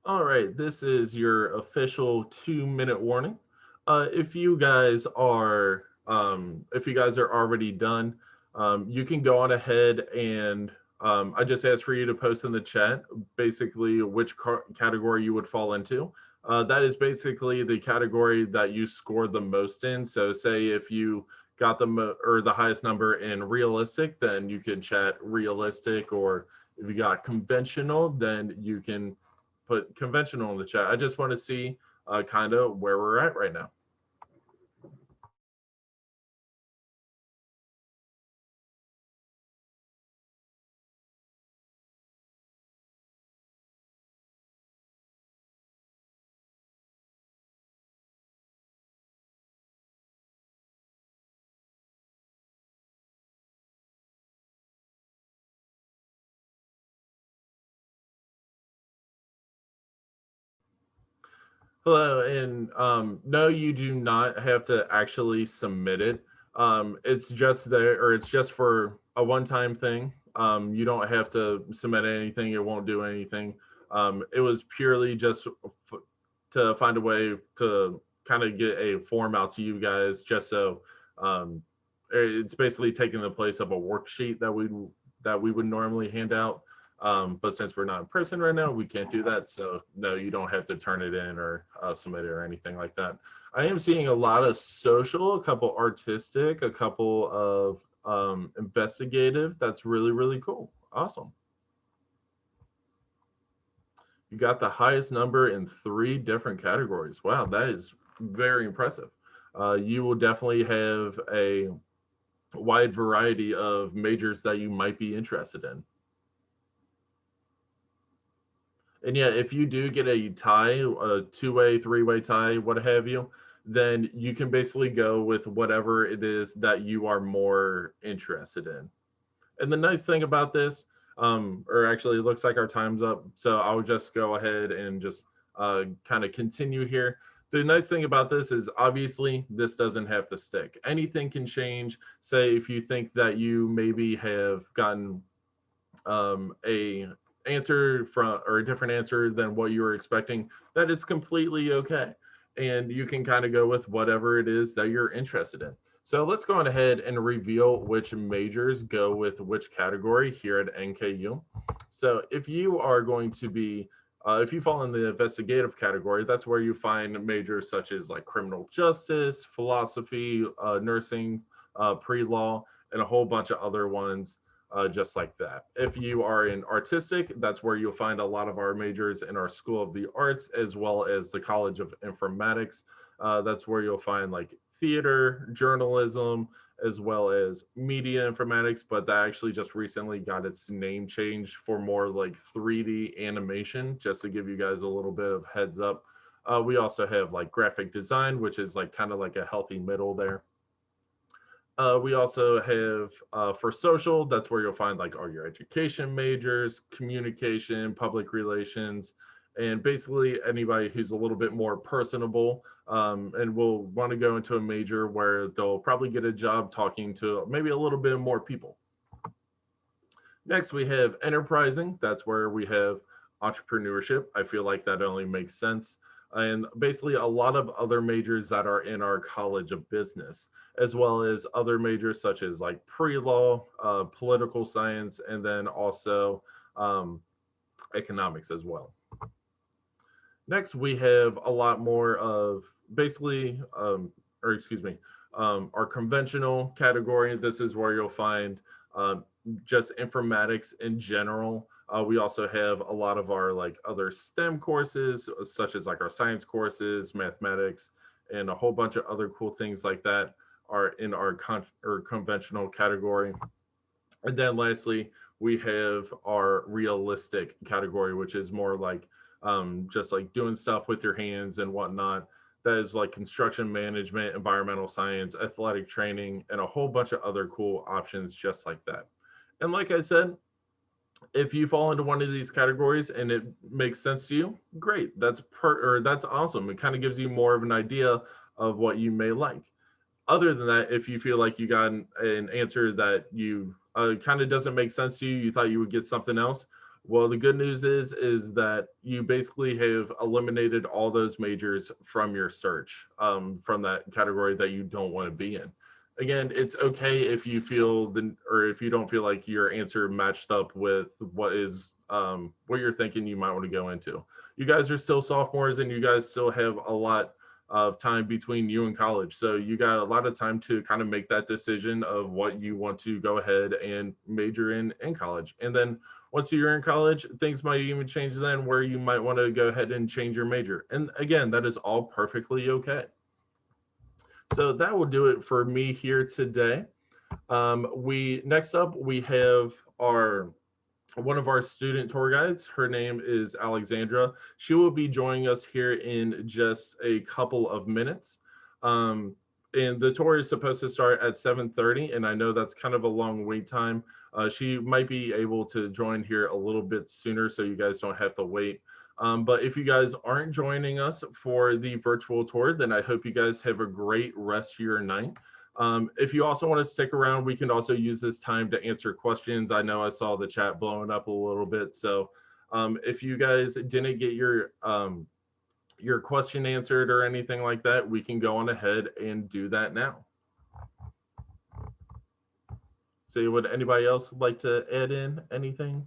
All right, this is your official 2-minute warning. If you guys are already done, you can go on ahead and I just asked for you to post in the chat basically which category you would fall into. That is basically the category that you scored the most in. So say if you got the highest number in realistic, then you can chat realistic, or if you got conventional, then you can put conventional in the chat. I just want to see kind of where we're at right now. Hello, and no, you do not have to actually submit it. It's just there, or it's just for a one-time thing. You don't have to submit anything. It won't do anything. It was purely just to to find a way to kind of get a form out to you guys, just so it's basically taking the place of a worksheet that we would normally hand out. But since we're not in person right now, we can't do that. So no, you don't have to turn it in or submit it or anything like that. I am seeing a lot of social, a couple artistic, a couple of investigative. That's really, really cool. Awesome. You got the highest number in 3 different categories. Wow, that is very impressive. You will definitely have a wide variety of majors that you might be interested in. And yeah, if you do get a tie, a 2-way, 3-way tie, what have you, then you can basically go with whatever it is that you are more interested in. And the nice thing about this, or actually it looks like our time's up, so I'll just go ahead and just kind of continue here. The nice thing about this is obviously this doesn't have to stick. Anything can change. Say if you think that you maybe have gotten a answer from or a different answer than what you were expecting, that is completely okay. And you can kind of go with whatever it is that you're interested in. So let's go on ahead and reveal which majors go with which category here at NKU. So if you are going to be, if you fall in the investigative category, that's where you find majors such as like criminal justice, philosophy, nursing, pre-law, and a whole bunch of other ones just like that. If you are in artistic, that's where you'll find a lot of our majors in our School of the Arts, as well as the College of Informatics. That's where you'll find like theater, journalism, as well as media informatics, but that actually just recently got its name changed for more like 3D animation, just to give you guys a little bit of heads up. We also have like graphic design, which is like kind of like a healthy middle there. We also have for social, that's where you'll find like all your education majors, communication, public relations, and basically anybody who's a little bit more personable and will want to go into a major where they'll probably get a job talking to maybe a little bit more people. Next, we have enterprising. That's where we have entrepreneurship. I feel like that only makes sense. And basically a lot of other majors that are in our College of Business, as well as other majors such as like pre-law, political science, and then also economics as well. Next, we have a lot more of basically, our conventional category. This is where you'll find just informatics in general. We also have a lot of our like other STEM courses, such as like our science courses, mathematics, and a whole bunch of other cool things like that are in our conventional category. And then lastly, we have our realistic category, which is more like just like doing stuff with your hands and whatnot. That is like construction management, environmental science, athletic training, and a whole bunch of other cool options just like that. And like I said, if you fall into one of these categories and it makes sense to you, great. That's awesome. It kind of gives you more of an idea of what you may like. Other than that, if you feel like you got an answer that you kind of doesn't make sense to you, you thought you would get something else. Well, the good news is that you basically have eliminated all those majors from your search, from that category that you don't want to be in. Again, it's okay if you feel or if you don't feel like your answer matched up with what you're thinking you might want to go into. You guys are still sophomores and you guys still have a lot of time between you and college. So you got a lot of time to kind of make that decision of what you want to go ahead and major in college. And then once you're in college, things might even change then where you might want to go ahead and change your major. And again, that is all perfectly okay. So that will do it for me here today. Next up, we have one of our student tour guides. Her name is Alexandra. She will be joining us here in just a couple of minutes. And the tour is supposed to start at 7:30, and I know that's kind of a long wait time. She might be able to join here a little bit sooner so you guys don't have to wait. But if you guys aren't joining us for the virtual tour, then I hope you guys have a great rest of your night. If you also want to stick around, we can also use this time to answer questions. I know I saw the chat blowing up a little bit. So if you guys didn't get your your question answered or anything like that, we can go on ahead and do that now. So would anybody else like to add in anything?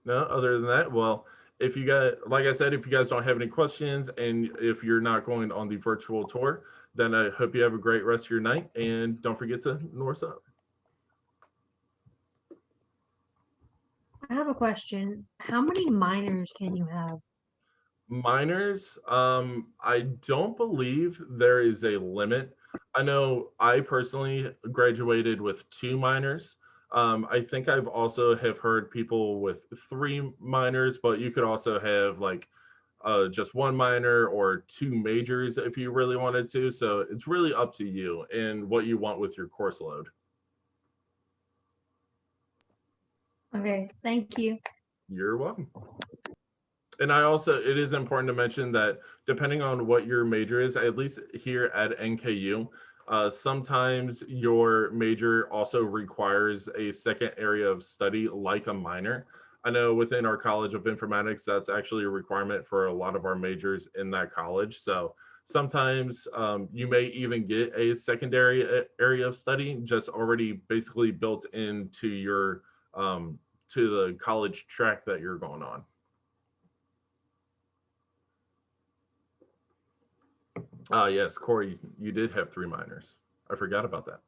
No, other than that, well, if you got, like I said, if you guys don't have any questions and if you're not going on the virtual tour, then I hope you have a great rest of your night, and don't forget to Norse up. I have a question. How many minors can you have? Minors, I don't believe there is a limit. I know I personally graduated with 2 minors. I think I've also have heard people with 3 minors, but you could also have like just 1 minor or 2 majors if you really wanted to. So it's really up to you and what you want with your course load. Okay, thank you. You're welcome. And I also, it is important to mention that depending on what your major is, at least here at NKU, sometimes your major also requires a second area of study like a minor. I know within our College of Informatics, that's actually a requirement for a lot of our majors in that college. So sometimes you may even get a secondary area of study just already basically built into your to the college track that you're going on. Yes, Corey, you did have 3 minors. I forgot about that.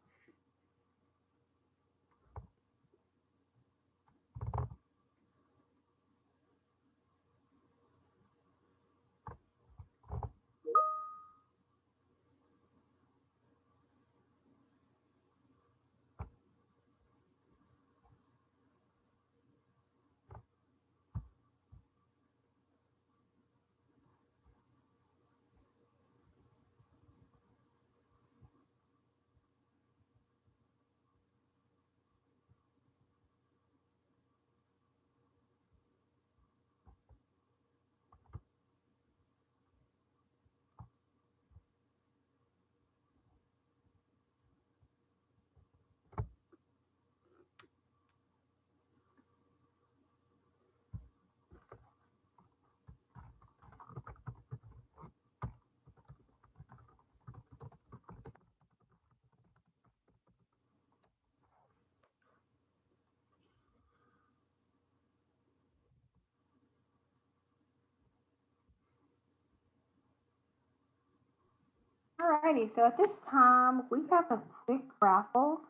Alrighty, so at this time we have a quick raffle,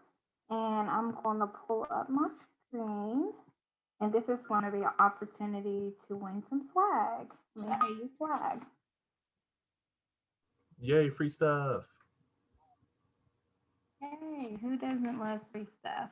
and I'm going to pull up my screen, and this is going to be an opportunity to win some swag. Let me pay you swag. Yay, free stuff. Hey, who doesn't love free stuff?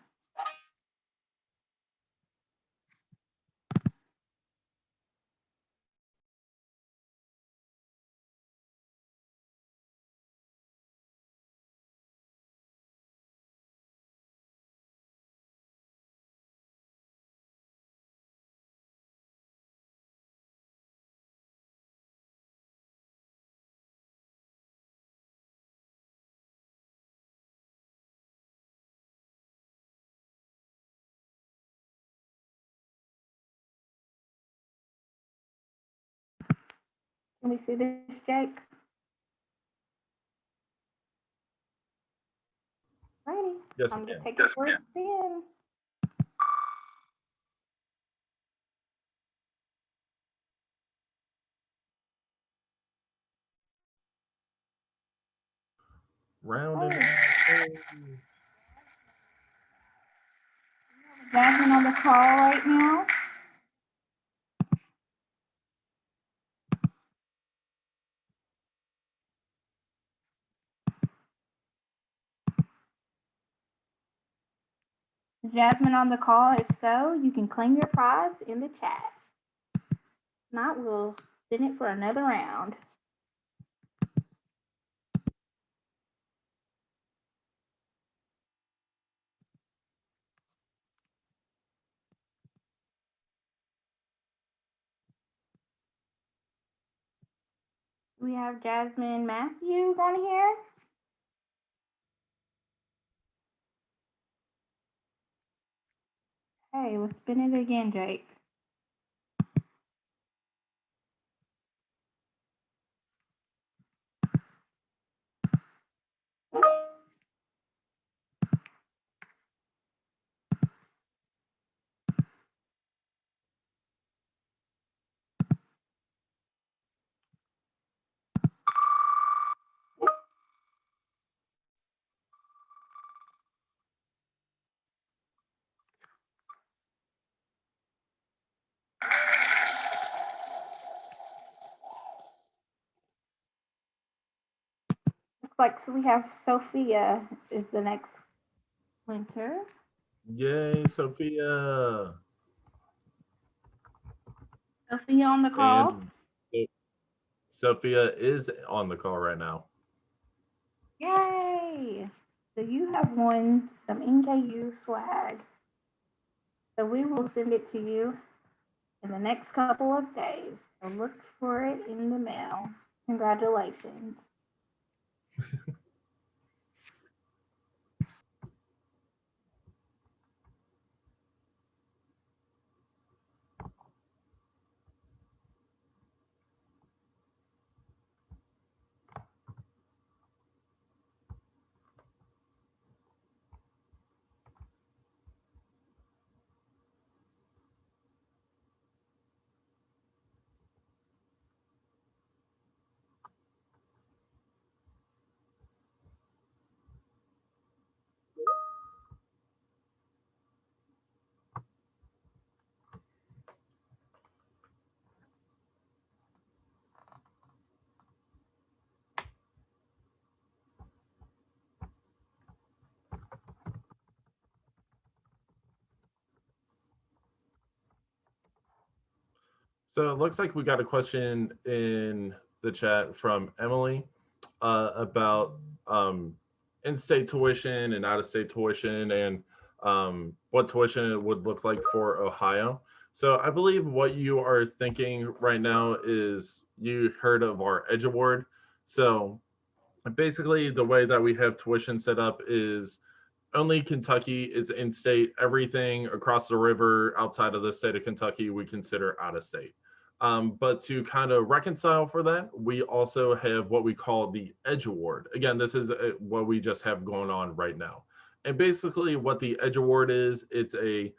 Can we see this, Jake? Righty. Yes, I'm we going to can. take the first spin. Round and Jasmine on the call right now. Jasmine on the call. If so, you can claim your prize in the chat. If not, we'll spin it for another round. We have Jasmine Matthews on here. Hey, we'll spin it again, Jake. like we have Sophia is the next winter. Yay, Sophia. Sophia on the call. And Sophia is on the call right now. Yay! So you have won some NKU swag. So we will send it to you in the next couple of days. So look for it in the mail. Congratulations. So it looks like we got a question in the chat from Emily about in-state tuition and out-of-state tuition and what tuition would look like for Ohio. So I believe what you are thinking right now is you heard of our Edge Award. So basically the way that we have tuition set up is only Kentucky is in-state. Everything across the river outside of the state of Kentucky we consider out of state. But to kind of reconcile for that, we also have what we call the Edge Award. Again, this is what we just have going on right now. And basically what the Edge Award is, it's a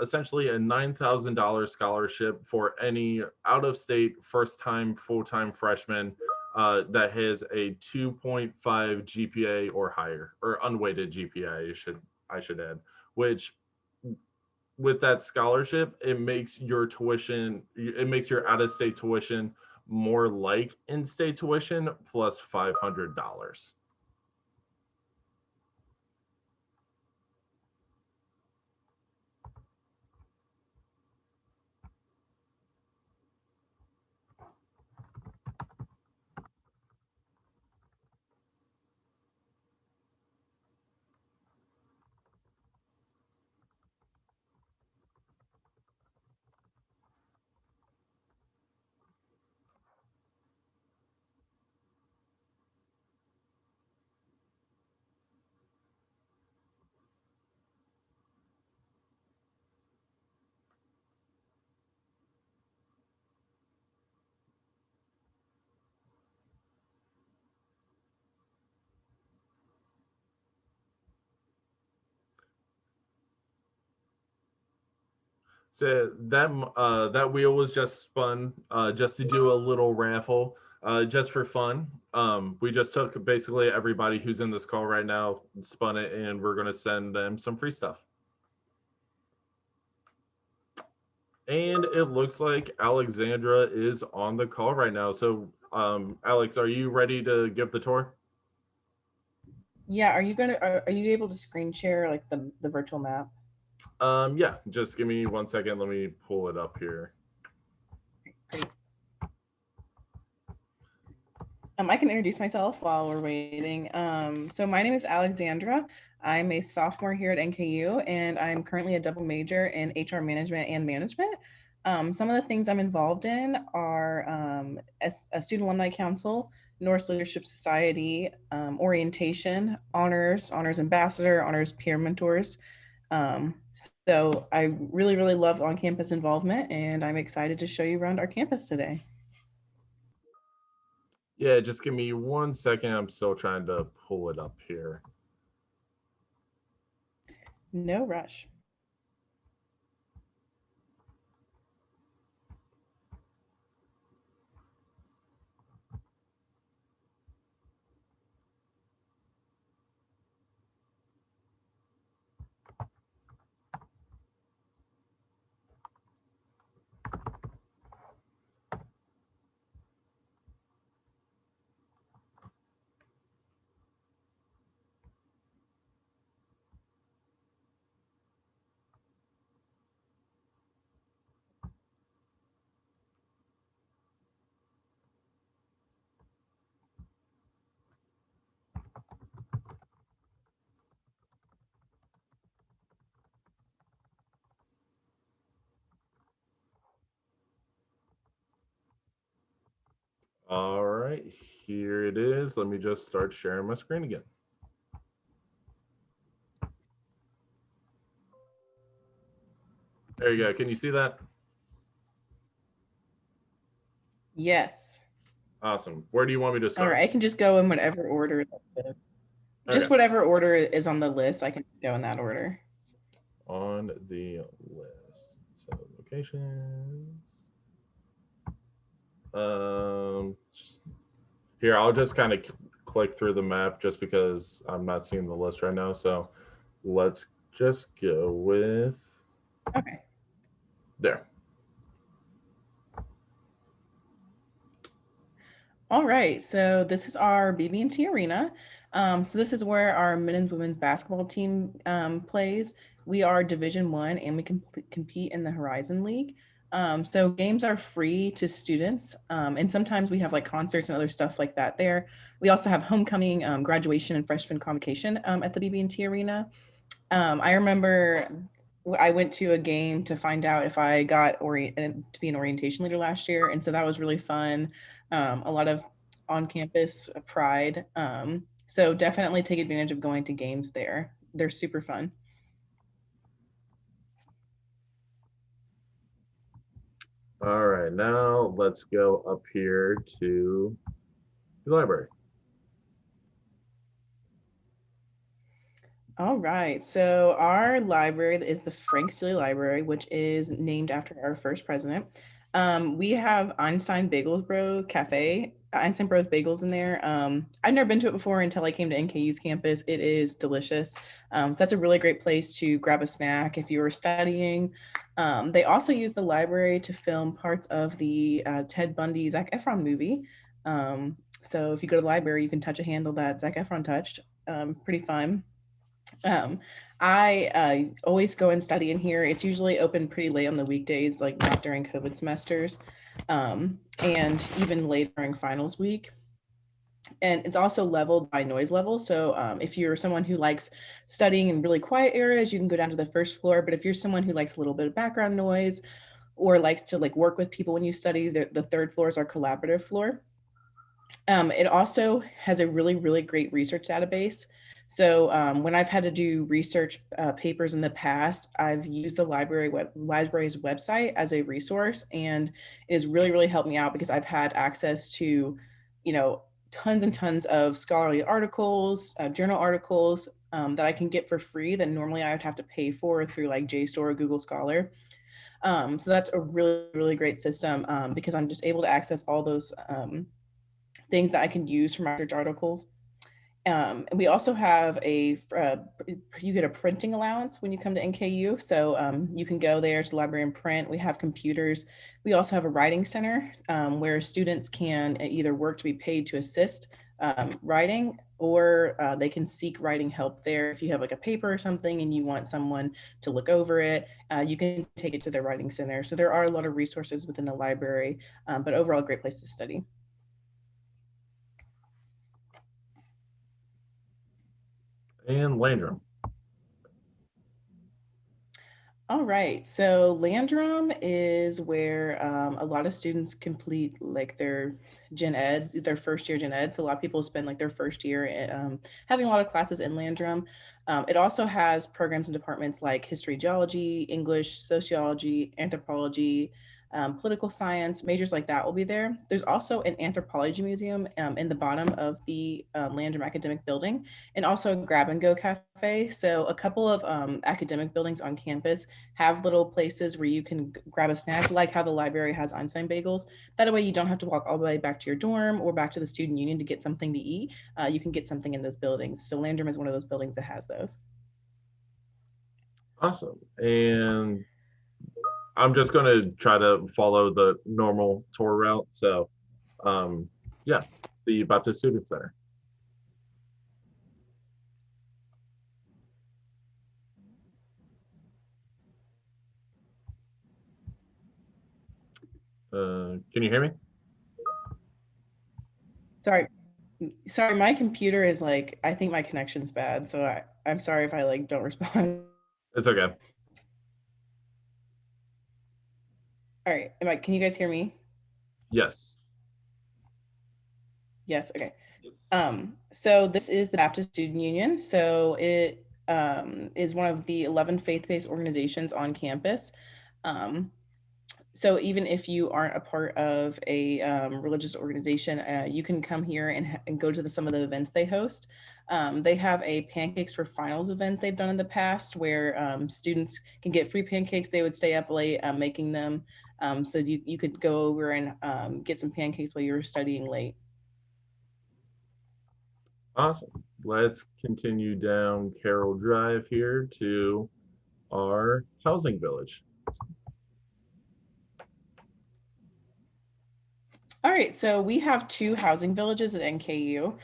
essentially a $9,000 scholarship for any out-of-state first-time full-time freshman that has a 2.5 GPA or higher, or unweighted GPA, I should add, which with that scholarship, it makes your out-of-state tuition more like in-state tuition plus $500. So that wheel was just spun just to do a little raffle, just for fun. We just took basically everybody who's in this call right now, spun it, and we're gonna send them some free stuff. And it looks like Alexandra is on the call right now. So, Alex, are you ready to give the tour? Yeah, are you able to screen share like the virtual map? Yeah, just give me 1 second. Let me pull it up here. Great. I can introduce myself while we're waiting. So my name is Alexandra. I'm a sophomore here at NKU, and I'm currently a double major in HR management and management. Some of the things I'm involved in are a student alumni council, Norse Leadership Society, orientation, honors ambassador, honors peer mentors. So I really love on-campus involvement, and I'm excited to show you around our campus today. Yeah, just give me 1 second. I'm still trying to pull it up here. No rush. All right, here it is. Let me just start sharing my screen again. There you go. Can you see that? Yes. Awesome. Where do you want me to All start? right, I can just go in whatever order. Just Okay. whatever order is on the list, I can go in that order. On the list. So locations. Here, I'll just kind of click through the map just because I'm not seeing the list right now. So let's just go with Okay. there. All right, so this is our BB&T arena. So this is where our men and women's basketball team plays. We are Division I, and we compete in the Horizon League. So games are free to students, and sometimes we have like concerts and other stuff like that there. We also have homecoming, graduation, and freshman convocation at the BB&T arena. I remember I went to a game to find out if I got to be an orientation leader last year, and so that was really fun. A lot of on-campus pride. So definitely take advantage of going to games there. They're super fun. All right, now let's go up here to the library. All right, so our library is the Frank Seeley Library, which is named after our first president. We have Einstein Bagels Bro Cafe, Einstein Bros Bagels in there. I've never been to it before until I came to NKU's campus. It is delicious. So that's a really great place to grab a snack if you were studying. They also use the library to film parts of the Ted Bundy Zac Efron movie. So if you go to the library, you can touch a handle that Zac Efron touched. Pretty fun. I always go and study in here. It's usually open pretty late on the weekdays, like not during COVID semesters, and even late during finals week. And it's also leveled by noise level. So if you're someone who likes studying in really quiet areas, you can go down to the first floor. But if you're someone who likes a little bit of background noise or likes to like work with people when you study, the third floor is our collaborative floor. It also has a really, really great research database. So when I've had to do research papers in the past, I've used the library's website as a resource, and it has really, really helped me out because I've had access to, tons and tons of scholarly articles, journal articles that I can get for free that normally I would have to pay for through like JSTOR or Google Scholar. So that's a really, really great system because I'm just able to access all those things that I can use for my research articles. And we also have you get a printing allowance when you come to NKU. So you can go there to the library and print. We have computers. We also have a writing center where students can either work to be paid to assist writing, or they can seek writing help there. If you have like a paper or something and you want someone to look over it, you can take it to their writing center. So there are a lot of resources within the library, but overall, a great place to study. And Landrum. All right, so Landrum is where a lot of students complete like their gen ed, their first year gen ed. So a lot of people spend like their first year having a lot of classes in Landrum. It also has programs and departments like history, geology, English, sociology, anthropology, political science, majors like that will be there. There's also an anthropology museum in the bottom of the Landrum Academic Building, and also a grab and go cafe. So a couple of academic buildings on campus have little places where you can grab a snack, like how the library has Einstein bagels. That way you don't have to walk all the way back to your dorm or back to the student union to get something to eat. You can get something in those buildings. So Landrum is one of those buildings that has those. Awesome. And I'm just going to try to follow the normal tour route. So yeah, the Baptist Student Center. Can you hear me? Sorry, my computer is like, I think my connection's bad. So I'm sorry if I like don't respond. It's okay. All right, can you guys hear me? Yes. Yes, okay. So this is the Baptist Student Union. So it is one of the 11 faith-based organizations on campus. So even if you aren't a part of a religious organization, you can come here and go to some of the events they host. They have a pancakes for finals event they've done in the past where students can get free pancakes. They would stay up late making them. So you could go over and get some pancakes while you were studying late. Awesome. Let's continue down Carroll Drive here to our housing village. All right, so we have two housing villages at NKU.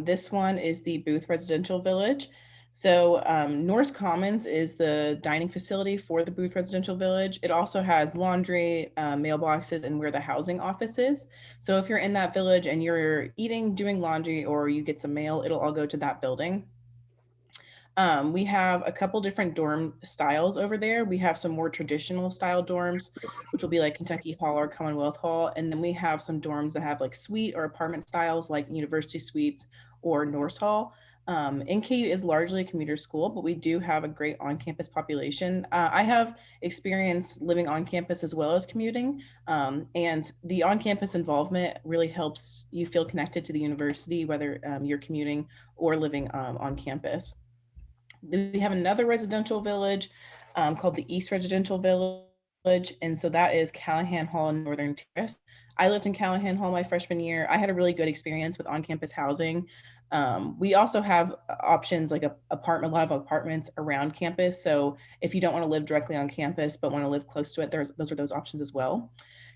This one is the Booth Residential Village. So Norris Commons is the dining facility for the Booth Residential Village. It also has laundry, mailboxes, and where the housing office is. So if you're in that village and you're eating, doing laundry, or you get some mail, it'll all go to that building. We have a couple different dorm styles over there. We have some more traditional style dorms, which will be like Kentucky Hall or Commonwealth Hall. And then we have some dorms that have like suite or apartment styles like University Suites or Norse Hall. NKU is largely a commuter school, but we do have a great on-campus population. I have experience living on campus as well as commuting, and the on-campus involvement really helps you feel connected to the university, whether you're commuting or living on campus. We have another residential village called the East Residential Village. And so that is Callahan Hall and Northern Terrace. I lived in Callahan Hall my freshman year. I had a really good experience with on-campus housing. We also have options like a lot of apartments around campus. So if you don't want to live directly on campus, but want to live close to it, those are those options as well.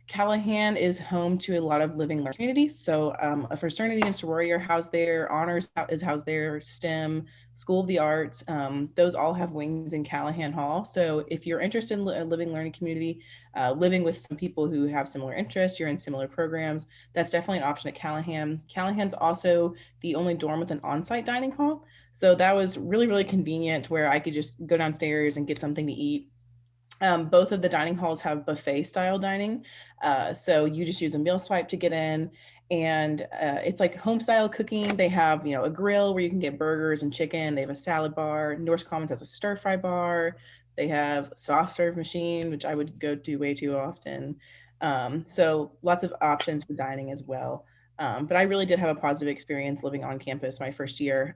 Callahan is home to a lot of living learning communities. So a fraternity and sorority are housed there, honors is housed there, STEM, School of the Arts, those all have wings in Callahan Hall. So if you're interested in a living learning community, living with some people who have similar interests, you're in similar programs, that's definitely an option at Callahan. Callahan's also the only dorm with an on-site dining hall. So that was really, really convenient where I could just go downstairs and get something to eat. Both of the dining halls have buffet style dining. So you just use a meal swipe to get in, and it's like home style cooking. They have, a grill where you can get burgers and chicken. They have a salad bar. Norse Commons has a stir fry bar. They have soft serve machine, which I would go to way too often. So lots of options for dining as well. But I really did have a positive experience living on campus my first year.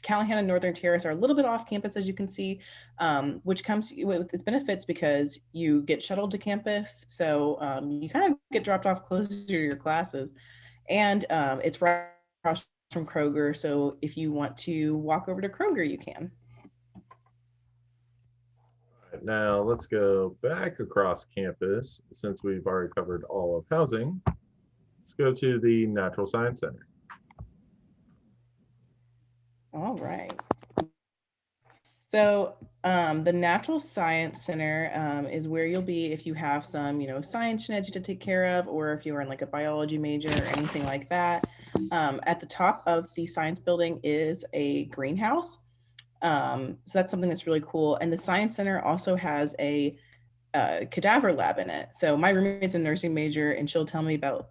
Callahan and Northern Terrace are a little bit off campus, as you can see, which comes with its benefits because you get shuttled to campus. So you kind of get dropped off closer to your classes. And it's right across from Kroger. So if you want to walk over to Kroger, you can. Now let's go back across campus since we've already covered all of housing. Let's go to the Natural Science Center. All right. So the Natural Science Center is where you'll be if you have some, science gen to take care of, or if you're in like a biology major or anything like that. At the top of the science building is a greenhouse. So that's something that's really cool. And the Science Center also has a cadaver lab in it. So my roommate's a nursing major and she'll tell me about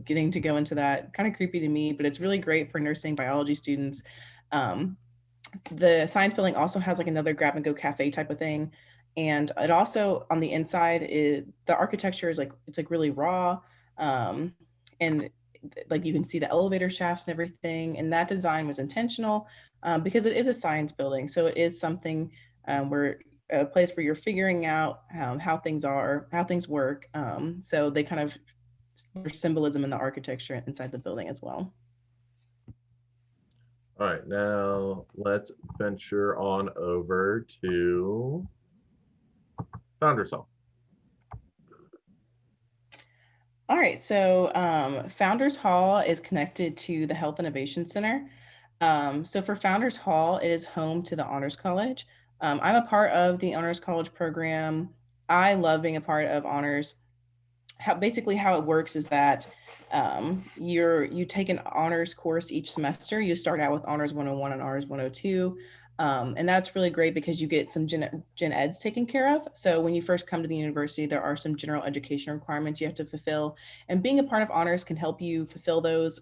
getting to go into that. Kind of creepy to me, but it's really great for nursing biology students. The science building also has like another grab and go cafe type of thing. And it also on the inside, the architecture is it's really raw. And like you can see the elevator shafts and everything. And that design was intentional because it is a science building. So it is something where a place where you're figuring out how things work. So they kind of, there's symbolism in the architecture inside the building as well. All right, now let's venture on over to Founders Hall. All right, so Founders Hall is connected to the Health Innovation Center. So for Founders Hall, it is home to the Honors College. I'm a part of the Honors College program. I love being a part of Honors. Basically how it works is that you take an honors course each semester. You start out with Honors 101 and Honors 102. And that's really great because you get some gen eds taken care of. So when you first come to the university, there are some general education requirements you have to fulfill. And being a part of honors can help you fulfill those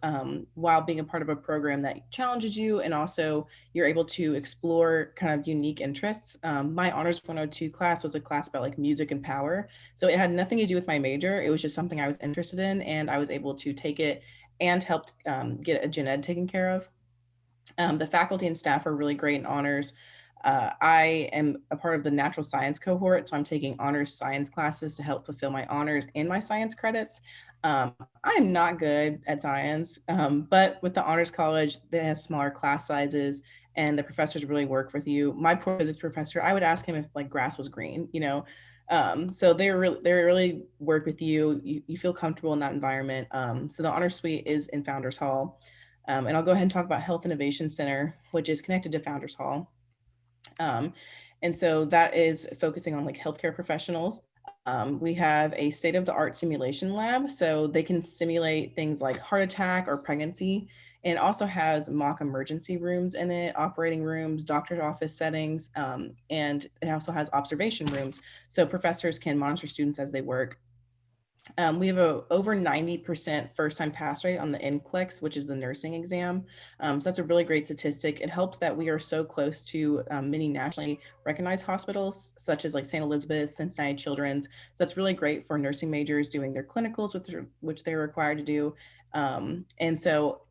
while being a part of a program that challenges you. And also you're able to explore kind of unique interests. My honors 102 class was a class about like music and power. So it had nothing to do with my major. It was just something I was interested in, and I was able to take it and helped get a gen ed taken care of. The faculty and staff are really great in honors. I am a part of the natural science cohort, so I'm taking honors science classes to help fulfill my honors and my science credits. I'm not good at science, but with the honors college, they have smaller class sizes and the professors really work with you. My poor physics professor, I would ask him if like grass was green, you know? So they really work with you. You feel comfortable in that environment. So the honors suite is in Founders Hall. And I'll go ahead and talk about Health Innovation Center, which is connected to Founders Hall. And so that is focusing on like healthcare professionals. We have a state-of-the-art simulation lab, so they can simulate things like heart attack or pregnancy, and it also has mock emergency rooms in it, operating rooms, doctor's office settings, and it also has observation rooms, so professors can monitor students as they work. We have a over 90% first-time pass rate on the NCLEX, which is the nursing exam. So that's a really great statistic. It helps that we are so close to many nationally recognized hospitals, such as like St. Elizabeth, Cincinnati Children's. So that's really great for nursing majors doing their clinicals, which they're required to do. And so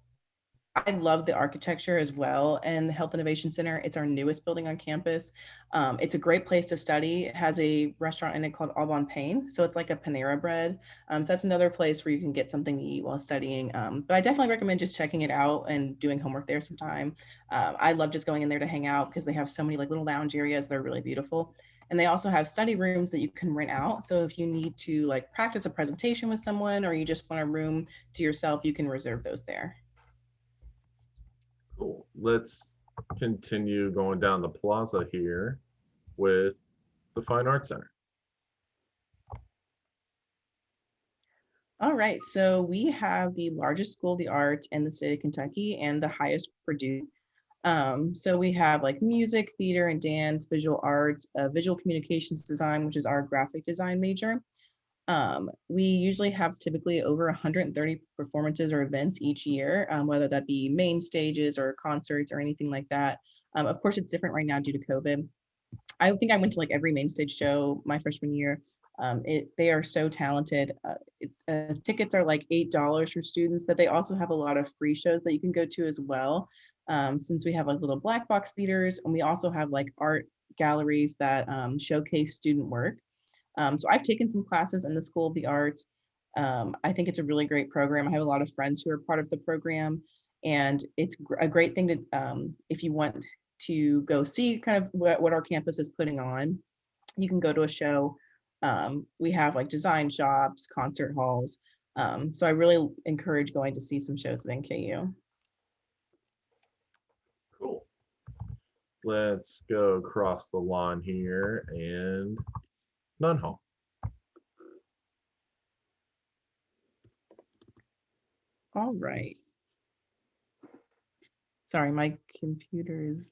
I love the architecture as well. And the Health Innovation Center, it's our newest building on campus. It's a great place to study. It has a restaurant in it called Au Bon Pain. So it's like a Panera Bread. So that's another place where you can get something to eat while studying. But I definitely recommend just checking it out and doing homework there sometime. I love just going in there to hang out because they have so many like little lounge areas that are really beautiful. And they also have study rooms that you can rent out. So if you need to like practice a presentation with someone, or you just want a room to yourself, you can reserve those there. Cool. Let's continue going down the plaza here with the Fine Arts Center. All right, so we have the largest school of the arts in the state of Kentucky and the highest Purdue. So we have like music, theater and dance, visual arts, visual communications design, which is our graphic design major. We usually have typically over 130 performances or events each year, whether that be main stages or concerts or anything like that. Of course, it's different right now due to COVID. I think I went to like every main stage show my freshman year. They are so talented. Tickets are like $8 for students, but they also have a lot of free shows that you can go to as well. Since we have like little black box theaters, and we also have like art galleries that showcase student work. So I've taken some classes in the School of the Arts. I think it's a really great program. I have a lot of friends who are part of the program, and it's a great thing to, if you want to go see kind of what our campus is putting on, you can go to a show. We have like design shops, concert halls. So I really encourage going to see some shows at NKU. Cool. Let's go across the lawn here and Nunn Hall. All right. Sorry, my computer is.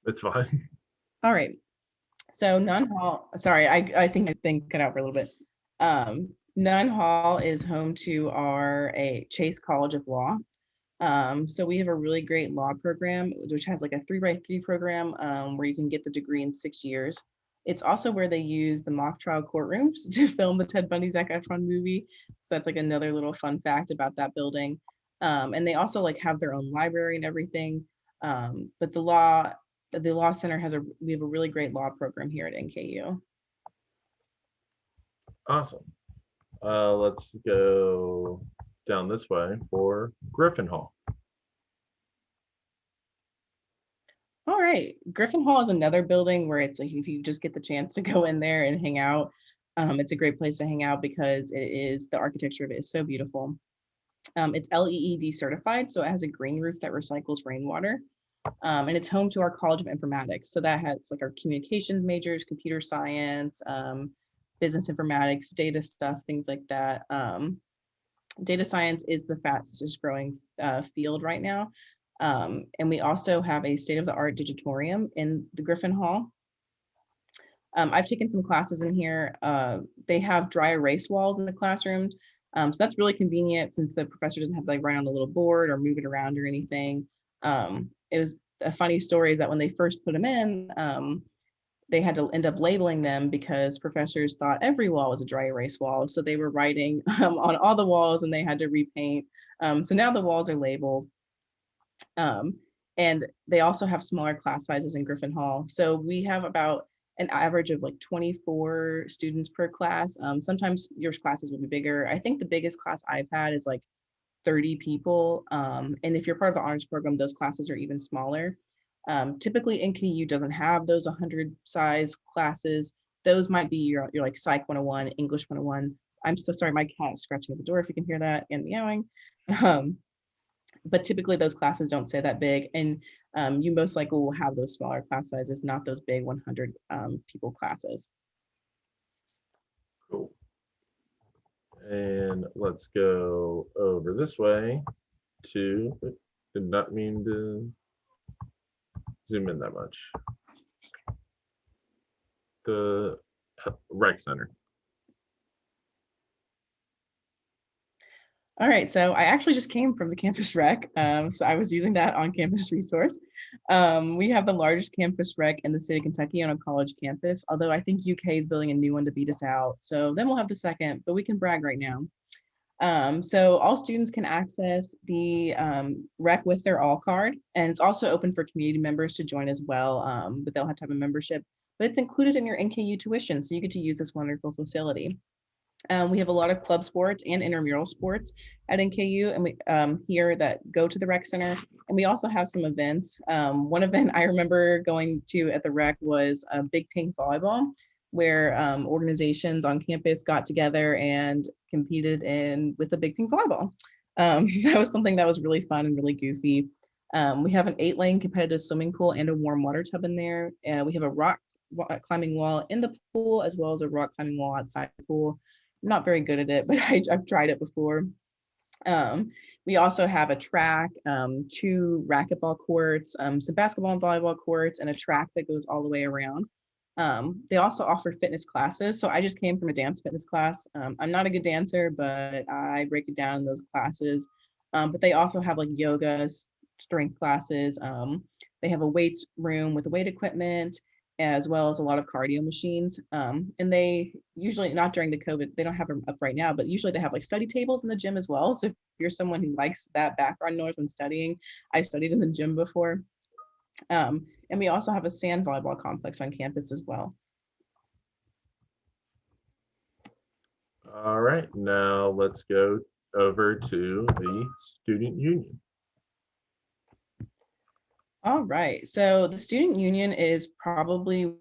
It's fine. All right. So Nunn Hall, sorry, I think the thing cut out for a little bit. Nunn Hall is home to our Chase College of Law. So we have a really great law program, which has like a 3x3 program where you can get the degree in 6 years. It's also where they use the mock trial courtrooms to film the Ted Bundy Zac Efron movie. So that's like another little fun fact about that building. And they also like have their own library and everything. But the law center we have a really great law program here at NKU. Awesome. Let's go down this way for Griffin Hall. All right, Griffin Hall is another building where it's like if you just get the chance to go in there and hang out, it's a great place to hang out because the architecture of it is so beautiful. It's LEED certified, so it has a green roof that recycles rainwater. And it's home to our College of Informatics. So that has like our communications majors, computer science, business informatics, data stuff, things like that. Data science is the fastest growing field right now. And we also have a state-of-the-art Digitorium in the Griffin Hall. I've taken some classes in here. They have dry erase walls in the classrooms. So that's really convenient since the professor doesn't have to like write on a little board or move it around or anything. It was a funny story is that when they first put them in, they had to end up labeling them because professors thought every wall was a dry erase wall. So they were writing on all the walls and they had to repaint. So now the walls are labeled. And they also have smaller class sizes in Griffin Hall. So we have about an average of like 24 students per class. Sometimes your classes will be bigger. I think the biggest class I've had is like 30 people. And if you're part of the honors program, those classes are even smaller. Typically NKU doesn't have those 100 size classes. Those might be your like Psych 101, English 101. I'm so sorry, my cat is scratching at the door if you can hear that and meowing. But typically those classes don't stay that big, and you most likely will have those smaller class sizes, not those big 100 people classes. Cool. And let's go over this way to, did not mean to zoom in that much. The rec center. All right, so I actually just came from the campus rec, so I was using that on-campus resource. We have the largest campus rec in the state of Kentucky on a college campus, although I think UK is building a new one to beat us out. So then we'll have the second, but we can brag right now. So all students can access the rec with their all card, and it's also open for community members to join as well, but they'll have to have a membership, but it's included in your NKU tuition, so you get to use this wonderful facility. We have a lot of club sports and intramural sports at NKU, and we here that go to the rec center. And we also have some events. One event I remember going to at the rec was a big ping volleyball, where organizations on campus got together and competed with the big ping volleyball. That was something that was really fun and really goofy. We have an 8-lane competitive swimming pool and a warm water tub in there. We have a rock climbing wall in the pool, as well as a rock climbing wall outside the pool. I'm not very good at it, but I've tried it before. We also have a track, 2 racquetball courts, some basketball and volleyball courts, and a track that goes all the way around. They also offer fitness classes. So I just came from a dance fitness class. I'm not a good dancer, but I break it down in those classes. But they also have like yoga, strength classes. They have a weights room with weight equipment, as well as a lot of cardio machines. And they usually, not during the COVID, they don't have them up right now, but usually they have like study tables in the gym as well. So if you're someone who likes that background noise when studying, I've studied in the gym before. And we also have a sand volleyball complex on campus as well. All right, now let's go over to the student union. All right, so the student union is probably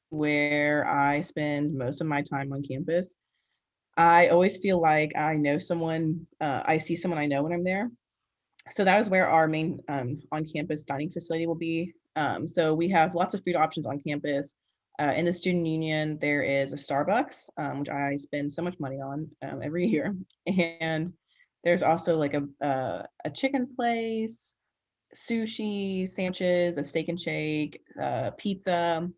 where I spend most of my time on campus. I always feel like I know someone, I see someone I know when I'm there. So that is where our main on-campus dining facility will be. So we have lots of food options on campus. In the student union, there is a Starbucks, which I spend so much money on every year. And there's also like a chicken place, sushi, sandwiches, a steak and shake, pizza.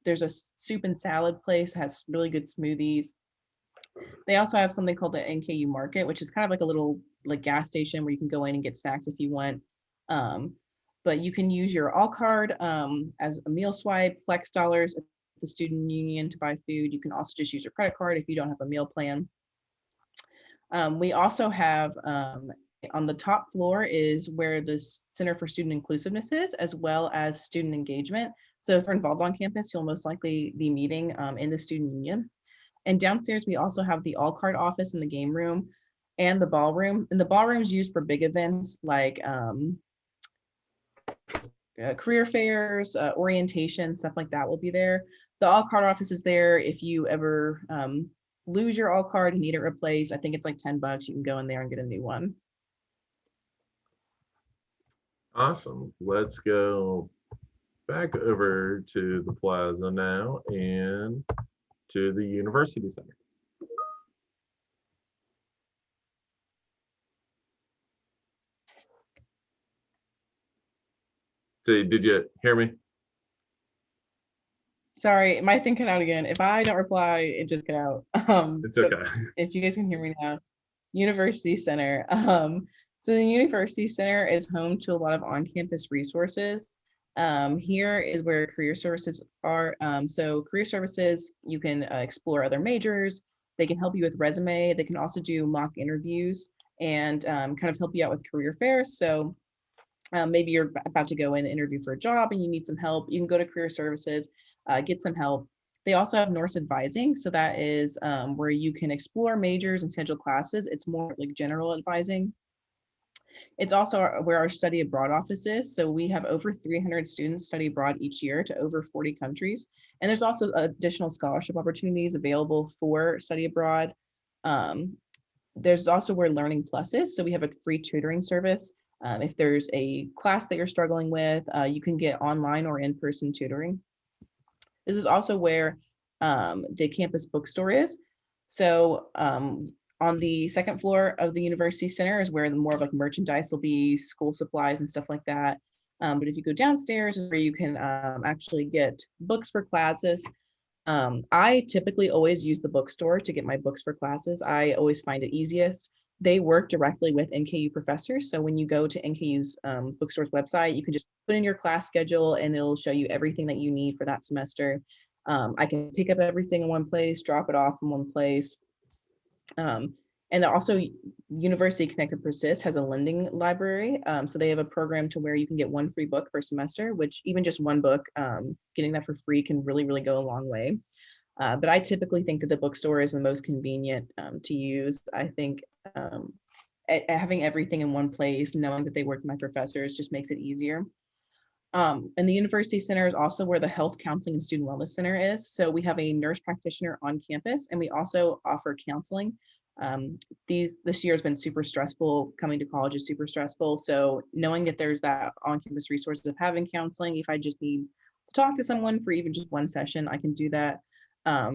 There's a soup and salad place that has really good smoothies. They also have something called the Nku Market, which is kind of like a little like gas station where you can go in and get snacks if you want. But you can use your all card as a meal swipe, flex dollars at the student union to buy food. You can also just use your credit card if you don't have a meal plan. We also have on the top floor is where the Center for Student Inclusiveness is, as well as student engagement. So if you're involved on campus, you'll most likely be meeting in the student union. And downstairs, we also have the all card office in the game room and the ballroom. And the ballroom is used for big events like career fairs, orientation, stuff like that will be there. The all card office is there if you ever lose your all card and need it replaced. I think it's like $10. You can go in there and get a new one. Awesome. Let's go back over to the plaza now and to the University Center. See, did you hear me? Sorry, my thing cut out again. If I don't reply, it just cut out. It's but okay. if you guys can hear me now, University Center. So the University Center is home to a lot of on-campus resources. Here is where career services are. So career services, you can explore other majors. They can help you with resume. They can also do mock interviews and kind of help you out with career fairs. So maybe you're about to go in and interview for a job and you need some help. You can go to career services, get some help. They also have Norse advising. So that is where you can explore majors and schedule classes. It's more like general advising. It's also where our study abroad office is. So we have over 300 students study abroad each year to over 40 countries. And there's also additional scholarship opportunities available for study abroad. There's also where Learning Plus is. So we have a free tutoring service. If there's a class that you're struggling with, you can get online or in-person tutoring. This is also where the campus bookstore is. So on the second floor of the University Center is where the more of like merchandise will be, school supplies and stuff like that. But if you go downstairs is where you can actually get books for classes. I typically always use the bookstore to get my books for classes. I always find it easiest. They work directly with NKU professors. So when you go to NKU's bookstore's website, you can just put in your class schedule and it'll show you everything that you need for that semester. I can pick up everything in one place, drop it off in one place. And also University Connected Persist has a lending library. So they have a program to where you can get one free book per semester, which even just one book, getting that for free can really, really go a long way. But I typically think that the bookstore is the most convenient to use. I think having everything in one place, knowing that they work with my professors just makes it easier. And the University Center is also where the Health Counseling and Student Wellness Center is. So we have a nurse practitioner on campus and we also offer counseling. This year has been super stressful. Coming to college is super stressful. So knowing that there's that on-campus resources of having counseling, if I just need to talk to someone for even just one session, I can do that.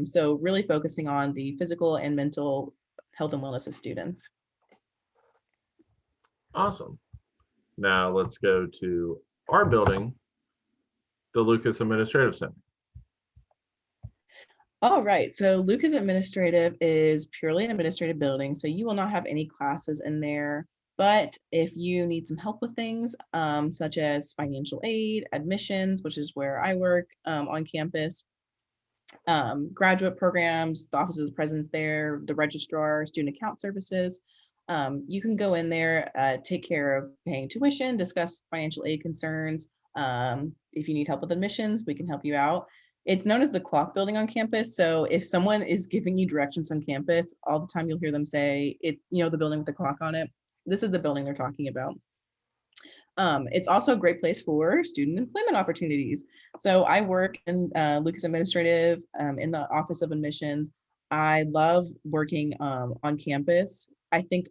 So really focusing on the physical and mental health and wellness of students. Awesome. Now let's go to our building, the Lucas Administrative Center. All right, so Lucas Administrative is purely an administrative building, so you will not have any classes in there. But if you need some help with things such as financial aid, admissions, which is where I work on campus, graduate programs, the Office of the President's there, the registrar, student account services, you can go in there, take care of paying tuition, discuss financial aid concerns. If you need help with admissions, we can help you out. It's known as the clock building on campus. So if someone is giving you directions on campus, all the time you'll hear them say, the building with the clock on it. This is the building they're talking about. It's also a great place for student employment opportunities. So I work in Lucas Administrative in the Office of Admissions. I love working on campus. I think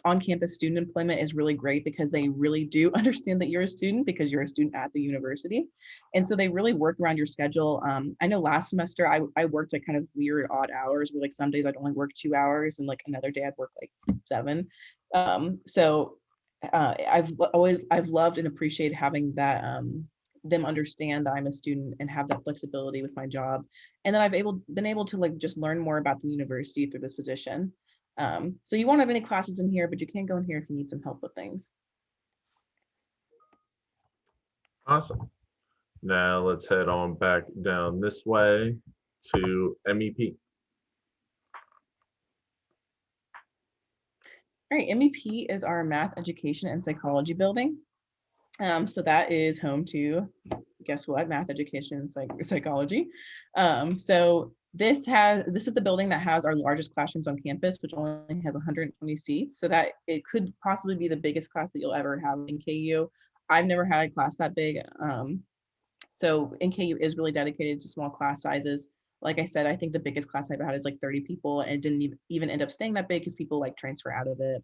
on-campus student employment is really great because they really do understand that you're a student because you're a student at the university. And so they really work around your schedule. I know last semester I worked at kind of weird odd hours where like some days I'd only work 2 hours and like another day I'd work like 7. I've loved and appreciated having that them understand that I'm a student and have that flexibility with my job. And then I've been able to like just learn more about the university through this position. So you won't have any classes in here, but you can go in here if you need some help with things. Awesome. Now let's head on back down this way to MEP. All right, MEP is our math, education, and psychology building. So that is home to, guess what, math, education, and psychology. So this is the building that has our largest classrooms on campus, which only has 120 seats. So that it could possibly be the biggest class that you'll ever have in KU. I've never had a class that big. So NKU is really dedicated to small class sizes. Like I said, I think the biggest class I've ever had is like 30 people, and it didn't even end up staying that big because people like transfer out of it.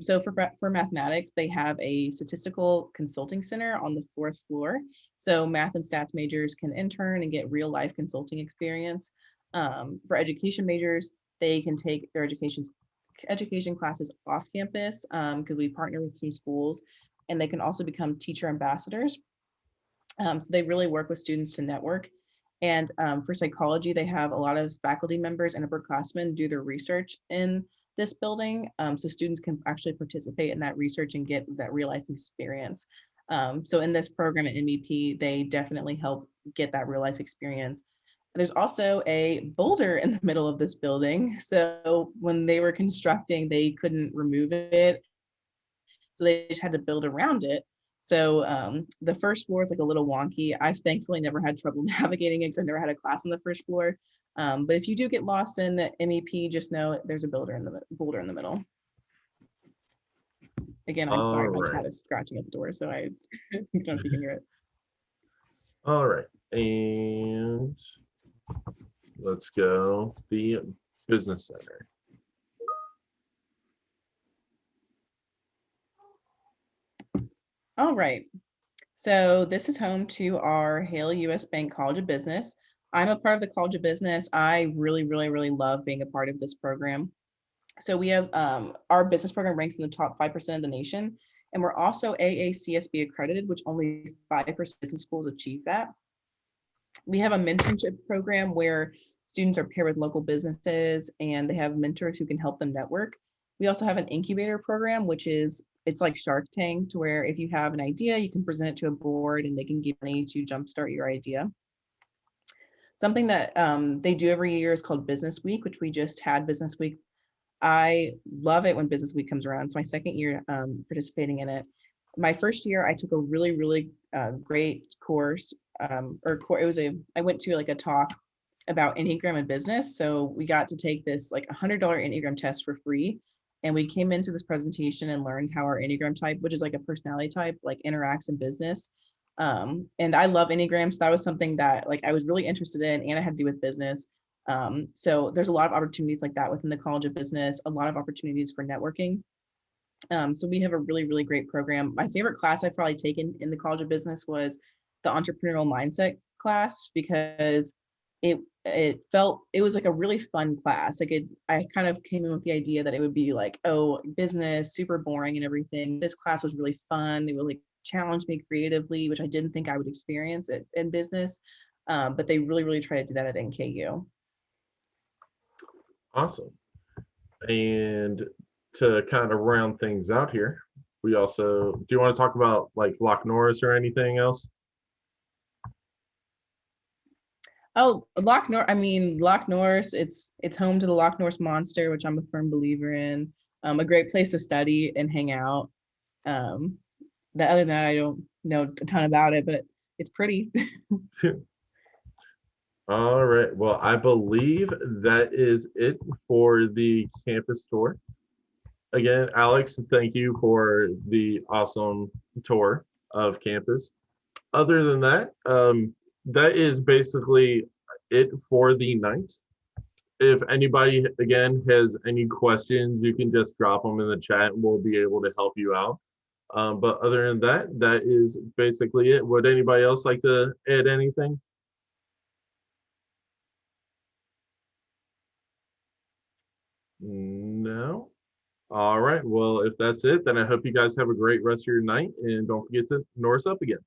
So for mathematics, they have a statistical consulting center on the 4th floor. So math and stats majors can intern and get real life consulting experience. For education majors, they can take their education classes off campus because we partner with some schools. and they can also become teacher ambassadors. So they really work with students to network. And for psychology, they have a lot of faculty members and upperclassmen do their research in this building. So students can actually participate in that research and get that real life experience. So in this program at MVP, they definitely help get that real life experience. There's also a boulder in the middle of this building. So when they were constructing, they couldn't remove it. So they just had to build around it. So the first floor is like a little wonky. I've thankfully never had trouble navigating it because I never had a class on the first floor. But if you do get lost in MEP, just know there's a boulder in the middle. Again, I'm sorry, my cat is scratching at the door, so I don't know if you can hear it. All right, and let's go the business center. All right, so this is home to our Hale US Bank College of Business. I'm a part of the College of Business. I really love being a part of this program. So we have our business program ranks in the top 5% of the nation, and we're also AACSB accredited, which only 5% of business schools achieve that. We have a mentorship program where students are paired with local businesses and they have mentors who can help them network. We also have an incubator program, which is, it's like Shark Tank, to where if you have an idea, you can present it to a board and they can give money to jumpstart your idea. Something that they do every year is called Business Week, which we just had Business Week. I love it when Business Week comes around. It's my second year participating in it. My first year, I took a really great course, I went to like a talk about Enneagram and business. So we got to take this like $100 Enneagram test for free. And we came into this presentation and learned how our Enneagram type, which is like a personality type, like interacts in business. And I love Enneagrams. So that was something that like I was really interested in and I had to do with business. So there's a lot of opportunities like that within the College of Business, a lot of opportunities for networking. So we have a really great program. My favorite class I've probably taken in the College of Business was the entrepreneurial mindset class, because it was like a really fun class. Like I kind of came in with the idea that it would be like, oh, business, super boring and everything. This class was really fun. It would like challenge me creatively, which I didn't think I would experience it in business. But they really try to do that at NKU. Awesome. And to kind of round things out here, we also, do you want to talk about like Loch Norris or anything else? Oh, Loch Norris, it's home to the Loch Norris Monster, which I'm a firm believer in. A great place to study and hang out. Other than that, I don't know a ton about it, but it's pretty. All right. Well, I believe that is it for the campus tour. Again, Alex, thank you for the awesome tour of campus. Other than that, that is basically it for the night. If anybody, again, has any questions, you can just drop them in the chat and we'll be able to help you out. But other than that, that is basically it. Would anybody else like to add anything? No? All right. Well, if that's it, then I hope you guys have a great rest of your night and don't forget to Norse up again.